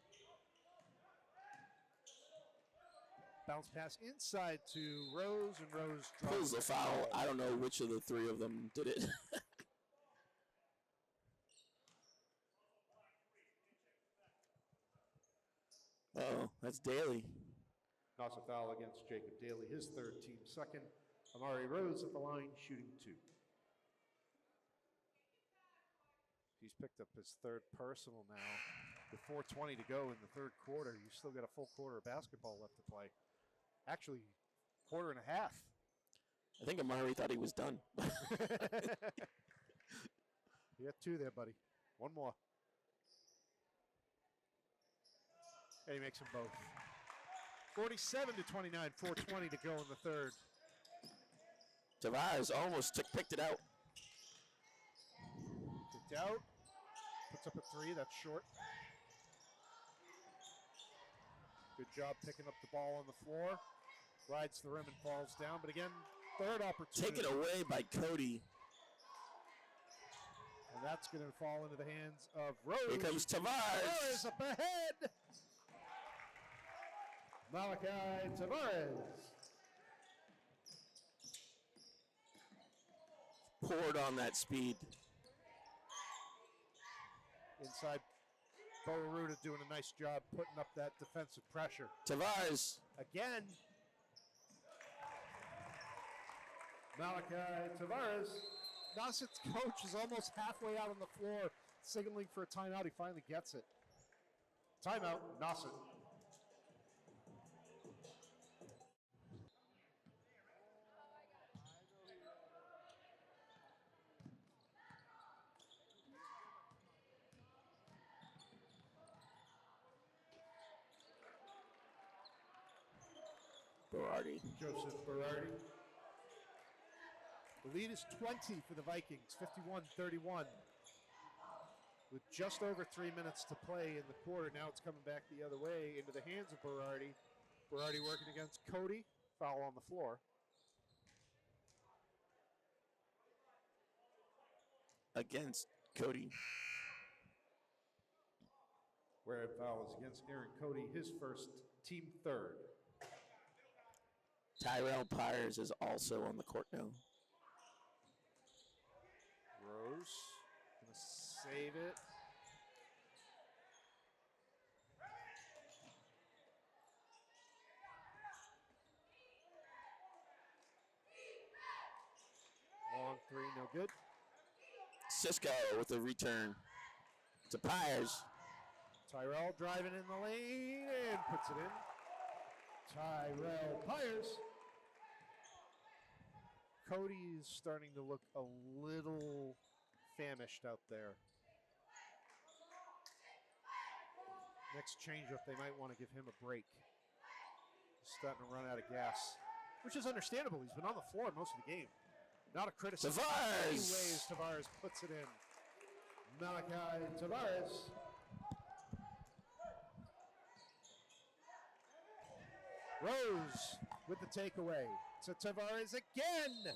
Bounce pass inside to Rose, and Rose
pulls the foul. I don't know which of the three of them did it. Oh, that's Daly.
Nauset foul against Jacob Daly, his third, team second. Amari Rose at the line, shooting two. He's picked up his third personal now. With 4:20 to go in the third quarter, you still got a full quarter of basketball left to play. Actually, quarter and a half.
I think Amari thought he was done.
You got 2 there, buddy. 1 more. And he makes them both. 47-29, 4:20 to go in the third.
Tavares almost picked it out.
Kicked out. Puts up a 3. That's short. Good job picking up the ball on the floor. Rides the rim and falls down. But again, third opportunity.
Taken away by Cody.
And that's going to fall into the hands of Rose.
Here comes Tavares.
Tavares up ahead. Malachi Tavares.
Poured on that speed.
Inside, Boaruda doing a nice job putting up that defensive pressure.
Tavares.
Again. Malachi Tavares. Nauset's coach is almost halfway out on the floor, signaling for a timeout. He finally gets it. Timeout, Nauset. Joseph Berardi. The lead is 20 for the Vikings, 51-31. With just over 3 minutes to play in the quarter, now it's coming back the other way into the hands of Berardi. Berardi working against Cody. Foul on the floor.
Against Cody.
Wareham foul is against Aaron Cody, his first, team third.
Tyrell Pyers is also on the court now.
Rose gonna save it. Long 3, no good.
Cisco with a return to Pyers.
Tyrell driving in the lane and puts it in. Tyrell Pyers. Cody is starting to look a little famished out there. Next changeup, they might want to give him a break. He's starting to run out of gas, which is understandable. He's been on the floor most of the game. Not a criticism.
Tavares!
Anyways, Tavares puts it in. Malachi Tavares. Rose with the takeaway to Tavares again.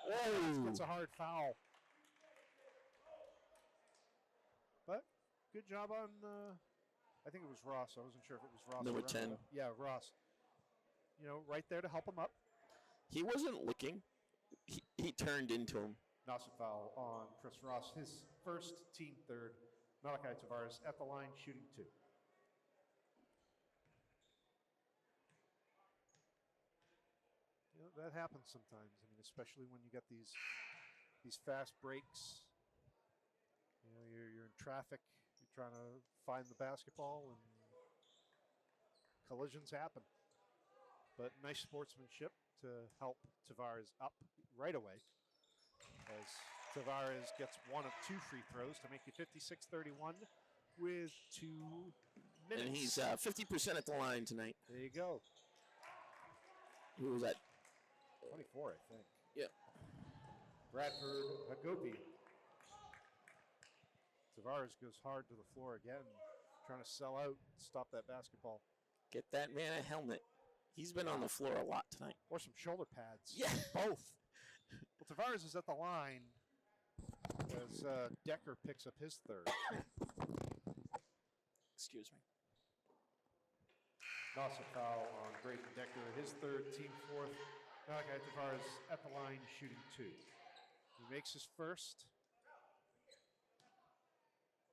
Whoa.
Gets a hard foul. But good job on, I think it was Ross. I wasn't sure if it was Ross.
Number 10.
Yeah, Ross. You know, right there to help him up.
He wasn't looking. He turned into him.
Nauset foul on Chris Ross. His first, team third. Malachi Tavares at the line shooting 2. You know, that happens sometimes. I mean, especially when you get these fast breaks. You know, you're in traffic. You're trying to find the basketball, and collisions happen. But nice sportsmanship to help Tavares up right away, as Tavares gets 1 of 2 free throws to make it 56-31 with 2 minutes.
And he's 50% at the line tonight.
There you go.
Who was that?
24, I think.
Yeah.
Bradford Hagopi. Tavares goes hard to the floor again, trying to sell out, stop that basketball.
Get that man a helmet. He's been on the floor a lot tonight.
Or some shoulder pads.
Yeah.
Both. Well, Tavares is at the line as Decker picks up his third.
Excuse me.
Nauset foul on Brayden Decker, his third, team fourth. Malachi Tavares at the line shooting 2. He makes his first.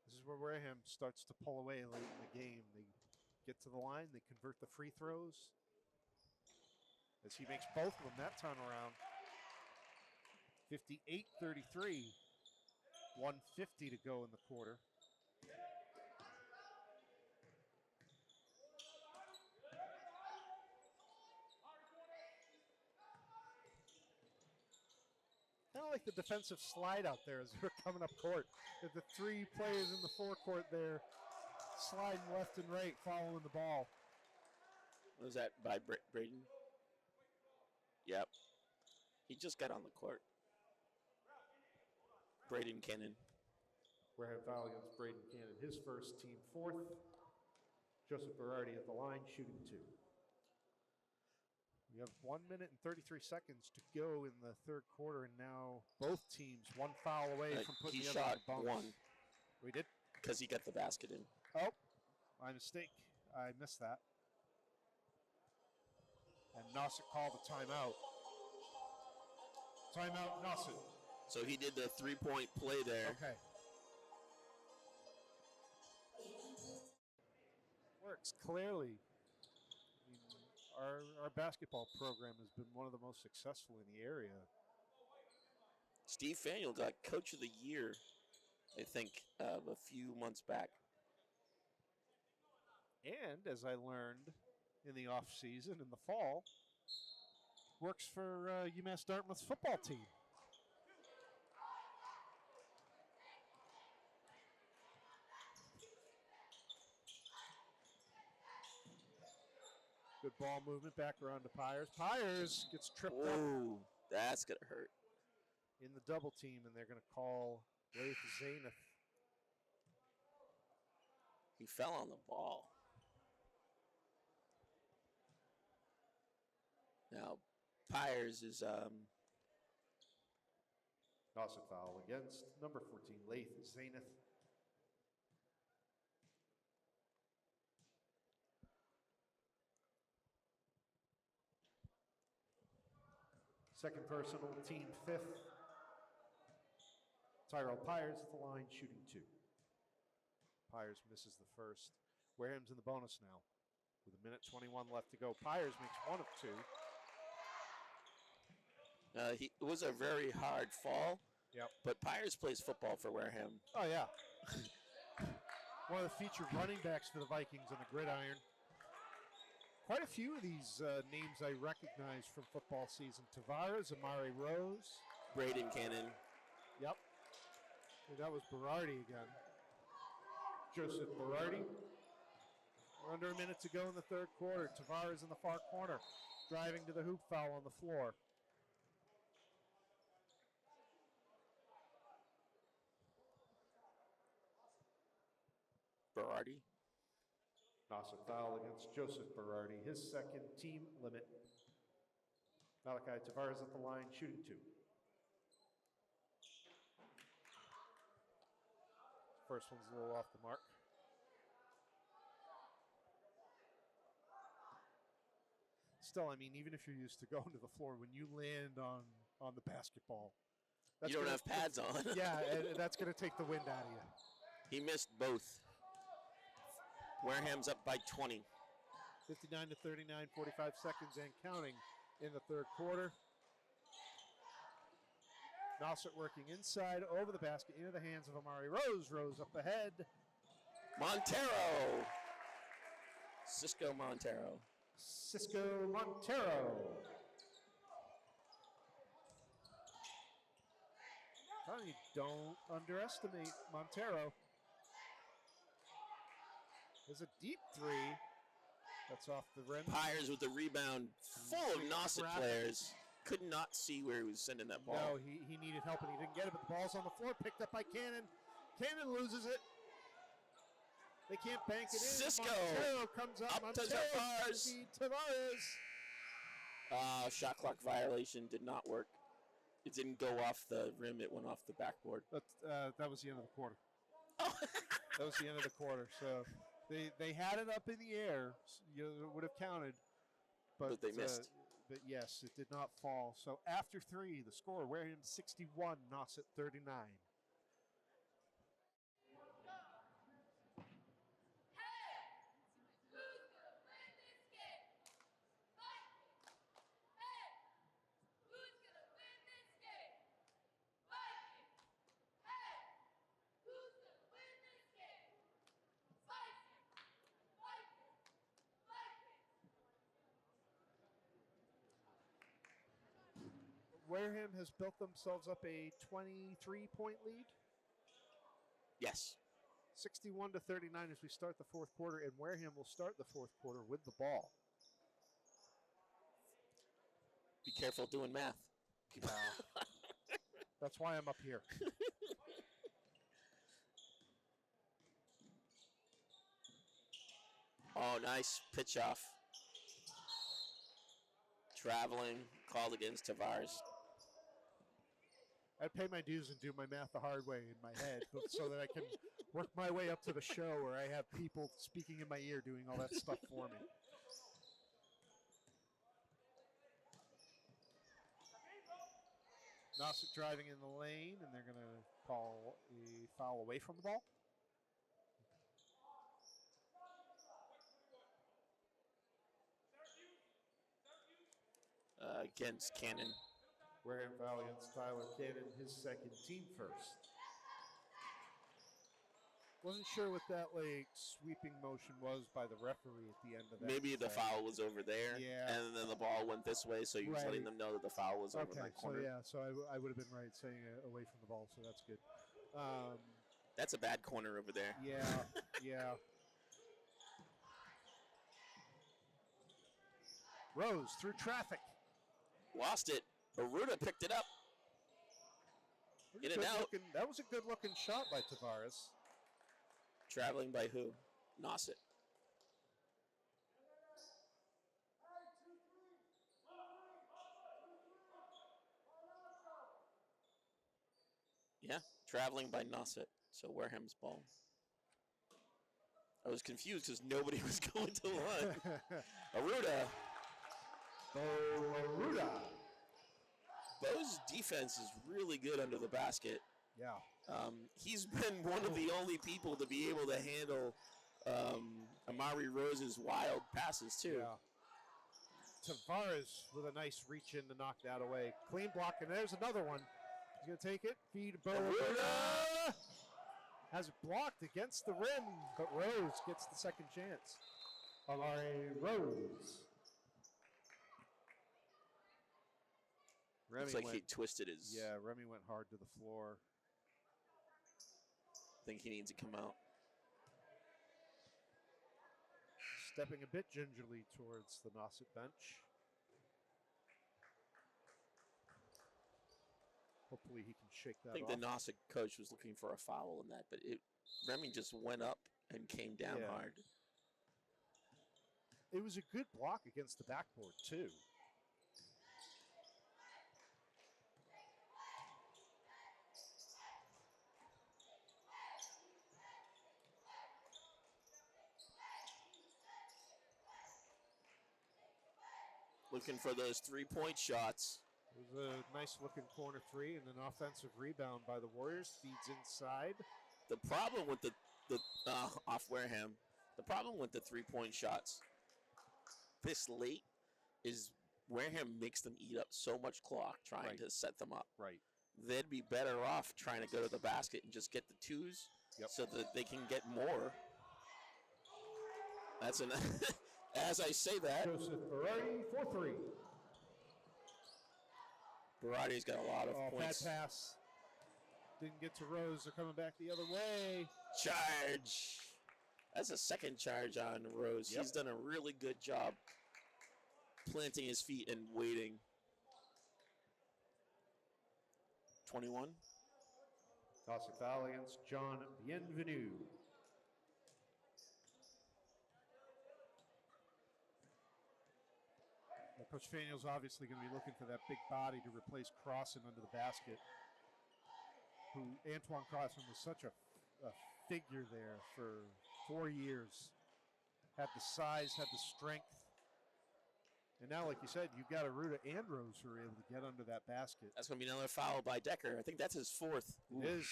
This is where Wareham starts to pull away late in the game. They get to the line, they convert the free throws. As he makes both of them that time around. 58-33. 1:50 to go in the quarter. like the defensive slide out there as they're coming up court. That the 3 players in the forecourt there sliding left and right, following the ball.
Was that by Braden? Yep. He just got on the court. Braden Cannon.
Wareham foul against Braden Cannon. His first, team fourth. Joseph Berardi at the line, shooting 2. We have 1 minute and 33 seconds to go in the third quarter, and now both teams 1 foul away from putting the other on the bonus.
He shot 1.
We did?
Because he got the basket in.
Oh, my mistake. I missed that. And Nauset called a timeout. Timeout, Nauset.
So he did the 3-point play there.
Okay. Works clearly. I mean, our basketball program has been one of the most successful in the area.
Steve Faniel got Coach of the Year, I think, a few months back.
And as I learned in the off season, in the fall, works for UMass Dartmouth's football team. Good ball movement back around to Pyers. Pyers gets tripped up.
Ooh, that's going to hurt.
In the double team, and they're going to call Laith Zaineth.
He fell on the ball. Now, Pyers is...
Nauset foul against number 14, Laith Zaineth. Second personal, team fifth. Tyrell Pyers at the line, shooting 2. Pyers misses the first. Wareham's in the bonus now with 1:21 left to go. Pyers makes 1 of 2.
It was a very hard fall.
Yep.
But Pyers plays football for Wareham.
Oh, yeah. One of the featured running backs for the Vikings on the gridiron. Quite a few of these names I recognize from football season. Tavares, Amari Rose.
Braden Cannon.
Yep. And that was Berardi again. Joseph Berardi. We're under a minute to go in the third quarter. Tavares in the far corner, driving to the hoop, foul on the floor.
Berardi.
Nauset foul against Joseph Berardi, his second, team limit. Malachi Tavares at the line, shooting 2. First one's a little off the mark. Still, I mean, even if you're used to going to the floor, when you land on the basketball,
you don't have pads on.
Yeah, and that's going to take the wind out of you.
He missed both. Wareham's up by 20.
59-39, 45 seconds and counting in the third quarter. Nauset working inside, over the basket, into the hands of Amari Rose. Rose up ahead.
Montero. Cisco Montero.
Cisco Montero. Telling you, don't underestimate Montero. There's a deep 3. That's off the rim.
Pyers with the rebound, full of Nauset players. Could not see where he was sending that ball.
No, he needed help and he didn't get it, but the ball's on the floor, picked up by Cannon. Cannon loses it. They can't bank it in.
Cisco.
Montero comes up.
Up to
Tavares.
Shot clock violation did not work. It didn't go off the rim. It went off the backboard.
That was the end of the quarter. That was the end of the quarter. So they had it up in the air. It would have counted. But
they missed.
But yes, it did not fall. So after 3, the score, Wareham 61, Nauset 39. Wareham has built themselves up a 23-point lead.
Yes.
61-39 as we start the fourth quarter, and Wareham will start the fourth quarter with the ball.
Be careful doing math.
That's why I'm up here.
Oh, nice pitch off. Traveling, called against Tavares.
I pay my dues and do my math the hard way in my head so that I can work my way up to the show where I have people speaking in my ear doing all that stuff for me. Nauset driving in the lane, and they're going to call a foul away from the ball.
Against Cannon.
Wareham foul against Tyler Cannon, his second, team first. Wasn't sure what that sweeping motion was by the referee at the end of that.
Maybe the foul was over there,
yeah,
and then the ball went this way, so he was letting them know that the foul was over in that corner.
So I would have been right saying away from the ball, so that's good.
That's a bad corner over there.
Yeah, yeah. Rose through traffic.
Lost it. Aruda picked it up. In and out.
That was a good-looking shot by Tavares.
Traveling by who? Nauset. Yeah, traveling by Nauset. So Wareham's ball. I was confused because nobody was going to the line. Aruda.
Aruda.
Bo's defense is really good under the basket.
Yeah.
He's been one of the only people to be able to handle Amari Rose's wild passes, too.
Yeah. Tavares with a nice reach in to knock that away. Clean block, and there's another one. He's going to take it. Feed Bo. Aruda has it blocked against the rim, but Rose gets the second chance. Amari Rose.
Looks like he twisted his...
Yeah, Remy went hard to the floor.
I think he needs to come out.
Stepping a bit gingerly towards the Nauset bench. Hopefully he can shake that off.
I think the Nauset coach was looking for a foul in that, but Remy just went up and came down hard.
It was a good block against the backboard, too.
Looking for those three-point shots.
It was a nice-looking corner three and an offensive rebound by the Warriors. Feeds inside.
The problem with the off Wareham, the problem with the three-point shots this late is Wareham makes them eat up so much clock trying to set them up.
Right.
They'd be better off trying to go to the basket and just get the twos so that they can get more. That's an... As I say that,
Joseph Berardi for three.
Berardi's got a lot of points.
Bad pass. Didn't get to Rose. They're coming back the other way.
Charge. That's a second charge on Rose. He's done a really good job planting his feet and waiting. 21.
Toss a foul against John Bienvenu. Coach Faneuil's obviously going to be looking for that big body to replace Crossan under the basket. Antoine Crossan was such a figure there for 4 years. Had the size, had the strength. And now, like you said, you've got Aruda and Rose who are able to get under that basket.
That's going to be another foul by Decker. I think that's his fourth.
It is.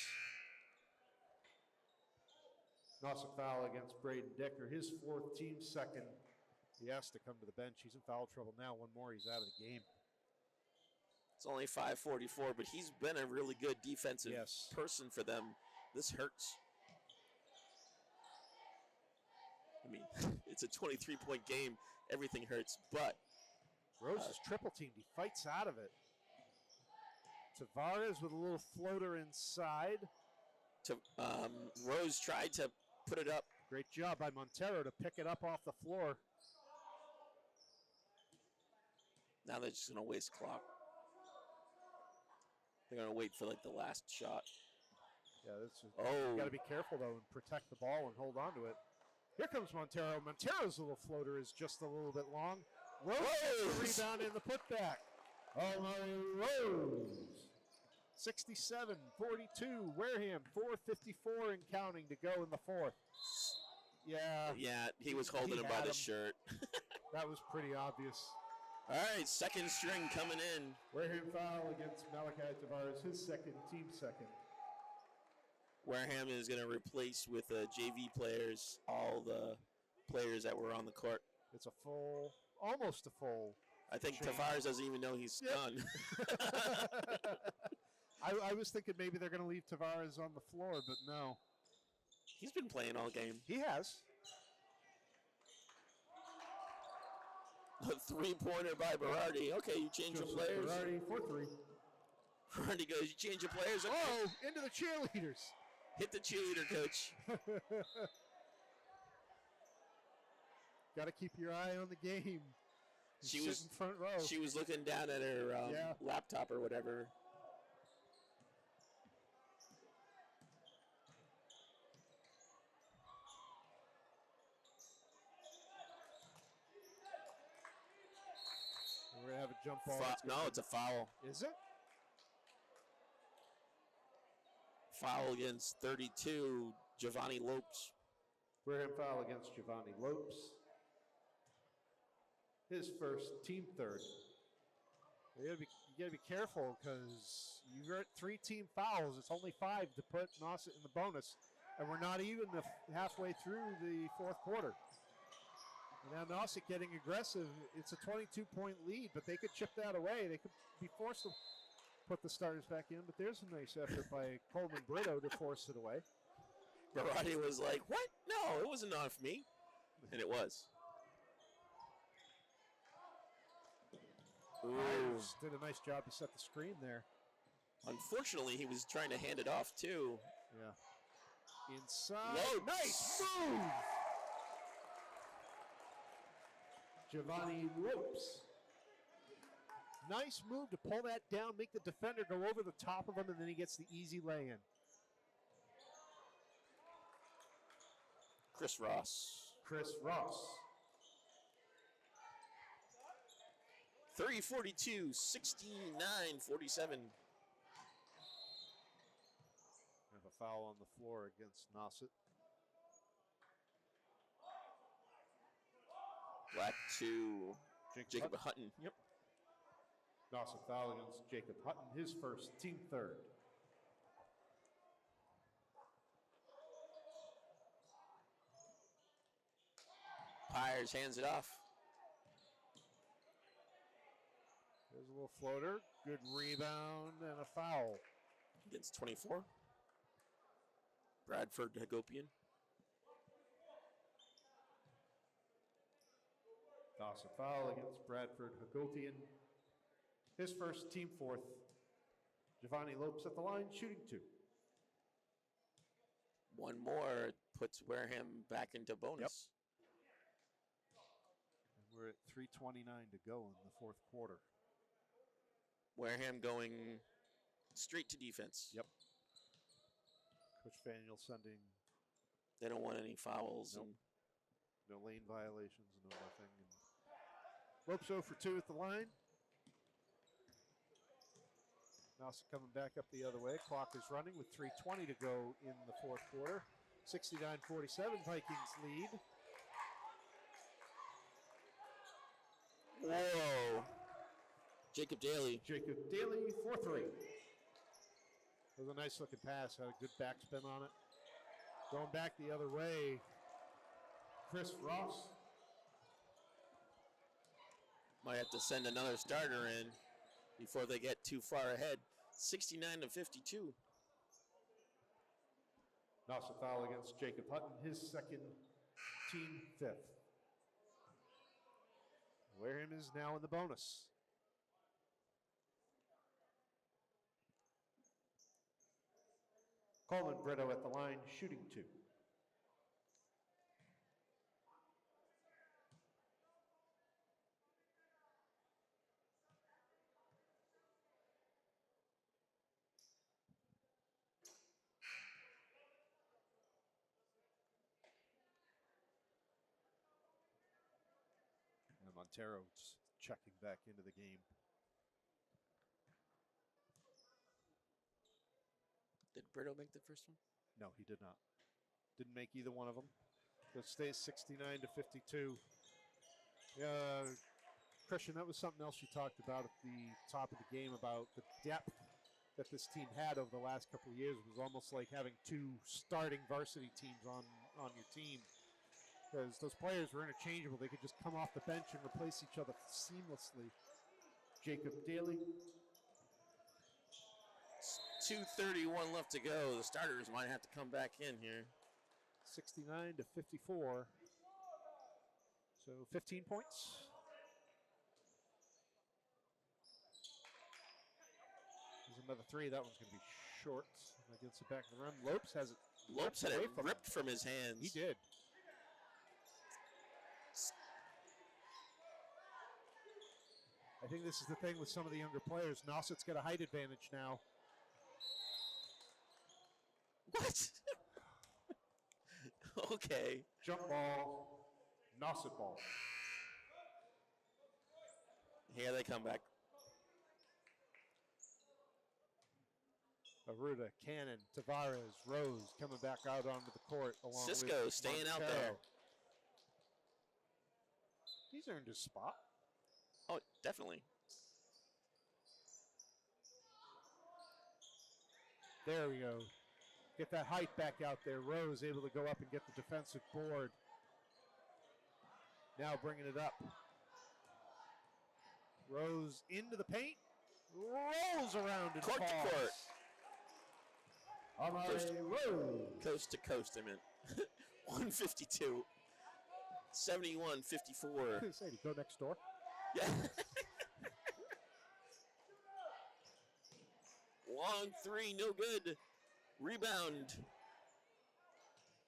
Nauset foul against Braden Decker. His fourth, team second. He has to come to the bench. He's in foul trouble now. One more, he's out of the game.
It's only 5:44, but he's been a really good defensive person for them. This hurts. I mean, it's a 23-point game. Everything hurts, but...
Rose is triple teamed. He fights out of it. Tavares with a little floater inside.
Rose tried to put it up.
Great job by Montero to pick it up off the floor.
Now they're just going to waste clock. They're going to wait for like the last shot.
Yeah, you got to be careful though and protect the ball and hold on to it. Here comes Montero. Montero's little floater is just a little bit long. Rose gets the rebound in the putback. Rose. 67-42. Wareham 4:54 and counting to go in the fourth.
Yeah, he was holding him by the shirt.
That was pretty obvious.
All right, second string coming in.
Wareham foul against Malachi Tavares, his team second.
Wareham is going to replace with JV players all the players that were on the court.
It's almost a full.
I think Tavares doesn't even know he's done.
I was thinking maybe they're going to leave Tavares on the floor, but no.
He's been playing all game.
He has.
A three-pointer by Berardi. Okay, you change your players.
Berardi for three.
Berardi goes, you change your players. Okay.
Oh, into the cheerleaders.
Hit the cheerleader, coach.
Got to keep your eye on the game.
She was
in front row.
She was looking down at her laptop or whatever.
We're going to have a jump ball.
No, it's a foul.
Is it?
Foul against 32, Giovanni Lopes.
Wareham foul against Giovanni Lopes. His first, team third. You gotta be careful because you're at 3 team fouls. It's only 5 to put Nauset in the bonus, and we're not even halfway through the fourth quarter. And now Nauset getting aggressive. It's a 22-point lead, but they could chip that away. They could be forced to put the starters back in, but there's a nice effort by Coleman Brito to force it away.
Berardi was like, what? No, it wasn't on for me. And it was.
Ooh. Did a nice job to set the screen there.
Unfortunately, he was trying to hand it off, too.
Yeah. Inside.
Whoa,
nice move! Giovanni Lopes. Nice move to pull that down, make the defender go over the top of him, and then he gets the easy lay-in.
Chris Ross. 30-42, 69-47.
Have a foul on the floor against Nauset.
Black to Jacob Hutton. Yep.
Nauset foul against Jacob Hutton, his first, team third.
Pyers hands it off.
There's a little floater. Good rebound and a foul.
Against 24. Bradford Hagopian.
Nauset foul against Bradford Hagopian. His first, team fourth. Giovanni Lopes at the line, shooting 2.
One more puts Wareham back into bonus.
Yep. And we're at 3:29 to go in the fourth quarter.
Wareham going straight to defense.
Yep. Coach Faniel sending.
They don't want any fouls.
Nope.
And
no lane violations, no nothing. And Lopes 0 for 2 at the line. Nauset coming back up the other way. Clock is running with 3:20 to go in the fourth quarter. 69-47, Vikings lead.
Whoa. Jacob Daly
for 3. It was a nice looking pass. Had a good backspin on it. Going back the other way, Chris Ross.
Might have to send another starter in before they get too far ahead. 69-52.
Nauset foul against Jacob Hutton, his second, team fifth. Wareham is now in the bonus. Coleman Brito at the line, shooting 2. And Montero's checking back into the game.
Did Brito make the first one?
No, he did not. Didn't make either one of them. It stays 69 to 52. Yeah, Christian, that was something else you talked about at the top of the game about the depth that this team had over the last couple of years. It was almost like having 2 starting varsity teams on your team, because those players were interchangeable. They could just come off the bench and replace each other seamlessly. Jacob Daly.
2:31 left to go. The starters might have to come back in here.
69 to 54. So 15 points. There's another 3. That one's going to be short. That gets it back in the run. Lopes has it.
Lopes had it ripped from his hands.
He did. I think this is the thing with some of the younger players. Nauset's got a height advantage now.
What? Okay.
Jump ball. Nauset ball.
Here they come back.
Aruda, Cannon, Tavares, Rose coming back out onto the court along
Cisco
with
staying
Montero.
out there.
He's earned his spot.
Oh, definitely.
There we go. Get that height back out there. Rose able to go up and get the defensive board. Now bringing it up. Rose into the paint. Rolls around and
Court
falls.
to court.
Rose.
Coast to coast, I meant. 152. 71-54.
Say, to go next door.
Yeah. Long 3, no good. Rebound.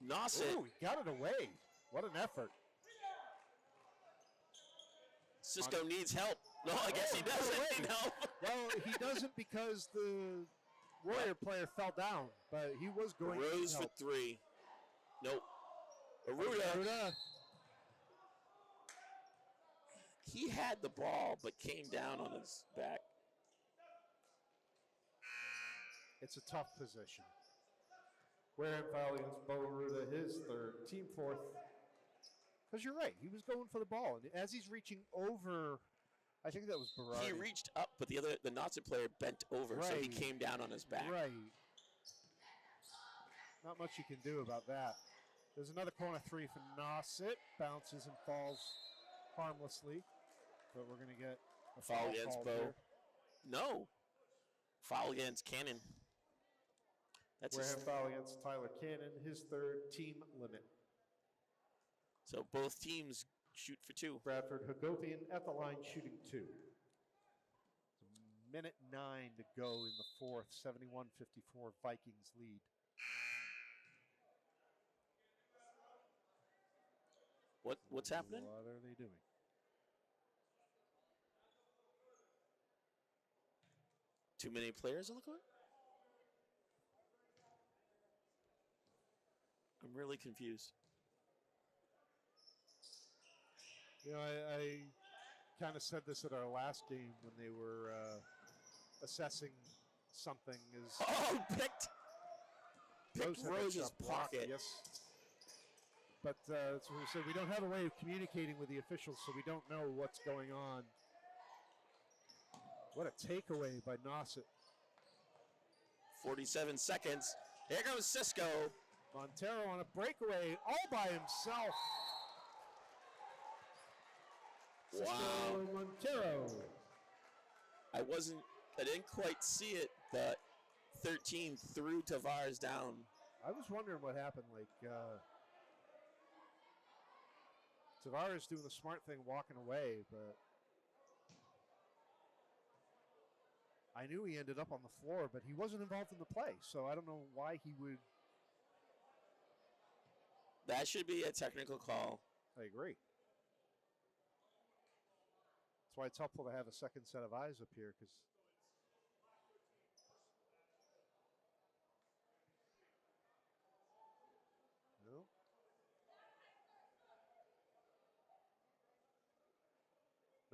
Nauset.
Ooh, he got it away. What an effort.
Cisco needs help. No, I guess he doesn't. No.
Well, he doesn't because the Warrior player fell down, but he was going
Rose
to
for
help.
3. Nope. Aruda. He had the ball, but came down on his back.
It's a tough position. Wareham foul against Bo Aruda, his 3rd, team 4th. Because you're right, he was going for the ball, and as he's reaching over, I think that was Berardi.
He reached up, but the Nauset player bent over, so he came down on his back.
Right. Not much you can do about that. There's another corner 3 for Nauset. Bounces and falls harmlessly, but we're going to get a
Foul against Bo.
here.
No. Foul against Cannon. That's
Wareham foul against Tyler Cannon, his 3rd, team limit.
So both teams shoot for 2.
Bradford Hagopian at the line shooting 2. Minute 9 to go in the 4th, 71-54 Vikings lead.
What's happening?
What are they doing?
Too many players on the court? I'm really confused.
You know, I kind of said this at our last game when they were assessing something. Is
picked Rose's pocket.
Yes. But so we said we don't have a way of communicating with the officials, so we don't know what's going on. What a takeaway by Nauset.
47 seconds. Here goes Cisco.
Montero on a breakaway all by himself.
Wow.
Cisco Montero.
I didn't quite see it, but 13 threw Tavares down.
I was wondering what happened. Like, Tavares doing the smart thing, walking away, but I knew he ended up on the floor, but he wasn't involved in the play, so I don't know why he would.
That should be a technical call.
I agree. That's why it's helpful to have a second set of eyes up here, because no.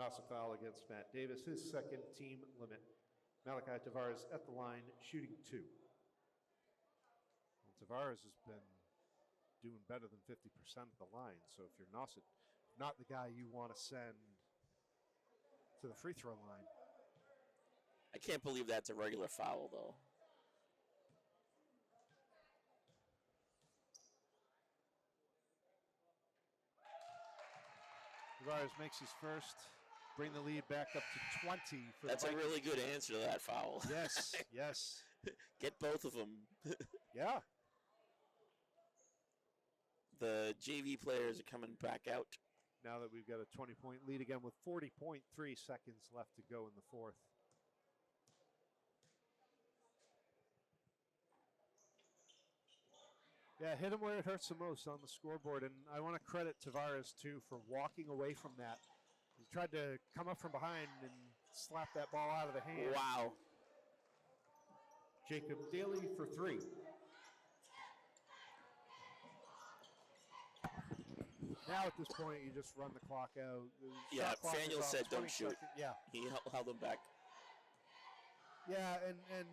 Nauset foul against Matt Davis, his second team limit. Malachi Tavares at the line, shooting 2. Well, Tavares has been doing better than 50% of the line, so if you're Nauset, not the guy you want to send to the free throw line.
I can't believe that's a regular foul, though.
Tavares makes his first, bring the lead back up to 20.
That's a really good answer to that foul.
Yes, yes.
Get both of them.
Yeah.
The JV players are coming back out.
Now that we've got a 20-point lead again with 40.3 seconds left to go in the fourth. Yeah, hit him where it hurts the most on the scoreboard, and I want to credit Tavares, too, for walking away from that. He tried to come up from behind and slap that ball out of the hand.
Wow.
Jacob Daly for 3. Now at this point, you just run the clock out.
Yeah, Faniel said don't shoot.
Yeah.
He held him back.
Yeah, and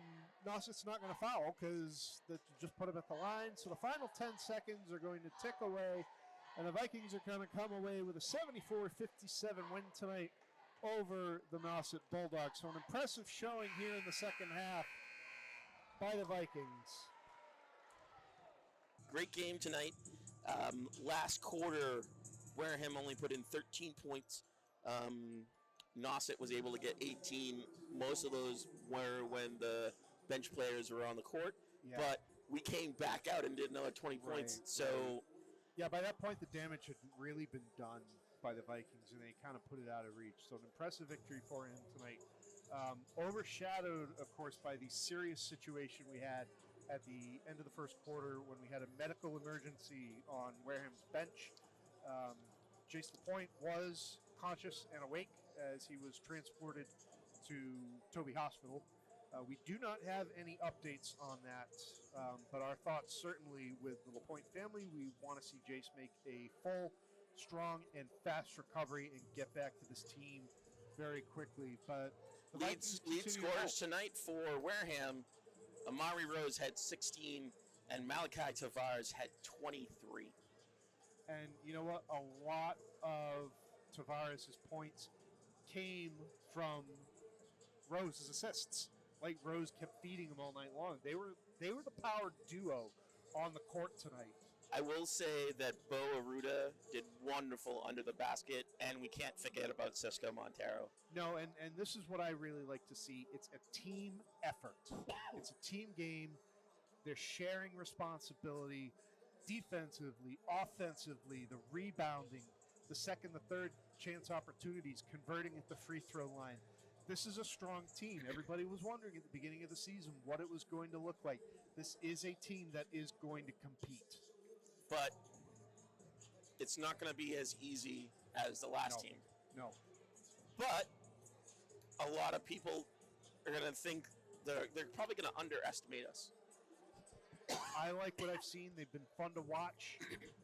Nauset's not going to foul because just put him at the line. So the final 10 seconds are going to tick away, and the Vikings are going to come away with a 74-57 win tonight over the Nauset Bulldogs. So an impressive showing here in the second half by the Vikings.
Great game tonight. Last quarter, Wareham only put in 13 points. Nauset was able to get 18. Most of those were when the bench players were on the court. Yeah. But we came back out and did another 20 points.
Right,
so,
right. Yeah, by that point, the damage had really been done by the Vikings, and they kind of put it out of reach. So an impressive victory for him tonight. Overshadowed, of course, by the serious situation we had at the end of the first quarter when we had a medical emergency on Wareham's bench. Jace LaPointe was conscious and awake as he was transported to Toby Hospital. We do not have any updates on that, but our thoughts certainly with the LaPointe family. We want to see Jace make a full, strong, and fast recovery and get back to this team very quickly. But the
lead scorers tonight for Wareham, Amari Rose had 16, and Malachi Tavares had 23.
And you know what? A lot of Tavares' points came from Rose's assists. Like Rose kept feeding him all night long. They were the power duo on the court tonight.
I will say that Bo Aruda did wonderful under the basket, and we can't forget about Cisco Montero.
No, and this is what I really like to see. It's a team effort. It's a team game. They're sharing responsibility defensively, offensively, the rebounding, the second, the third chance opportunities, converting at the free throw line. This is a strong team. Everybody was wondering at the beginning of the season what it was going to look like. This is a team that is going to compete.
But it's not going to be as easy as the last team.
No.
But a lot of people are going to think they're probably going to underestimate us.
I like what I've seen. They've been fun to watch.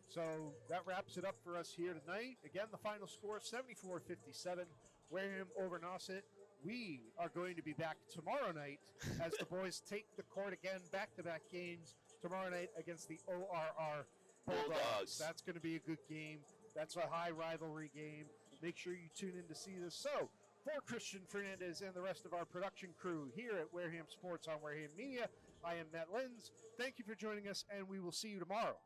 So that wraps it up for us here tonight. Again, the final score, 74-57. Wareham over Nauset. We are going to be back tomorrow night as the boys take the court again, back-to-back games tomorrow night against the ORR Bulldogs. That's going to be a good game. That's a high rivalry game. Make sure you tune in to see this. So, for Christian Fernandez and the rest of our production crew here at Wareham Sports on Wareham Media, I am Matt Lenz. Thank you for joining us, and we will see you tomorrow.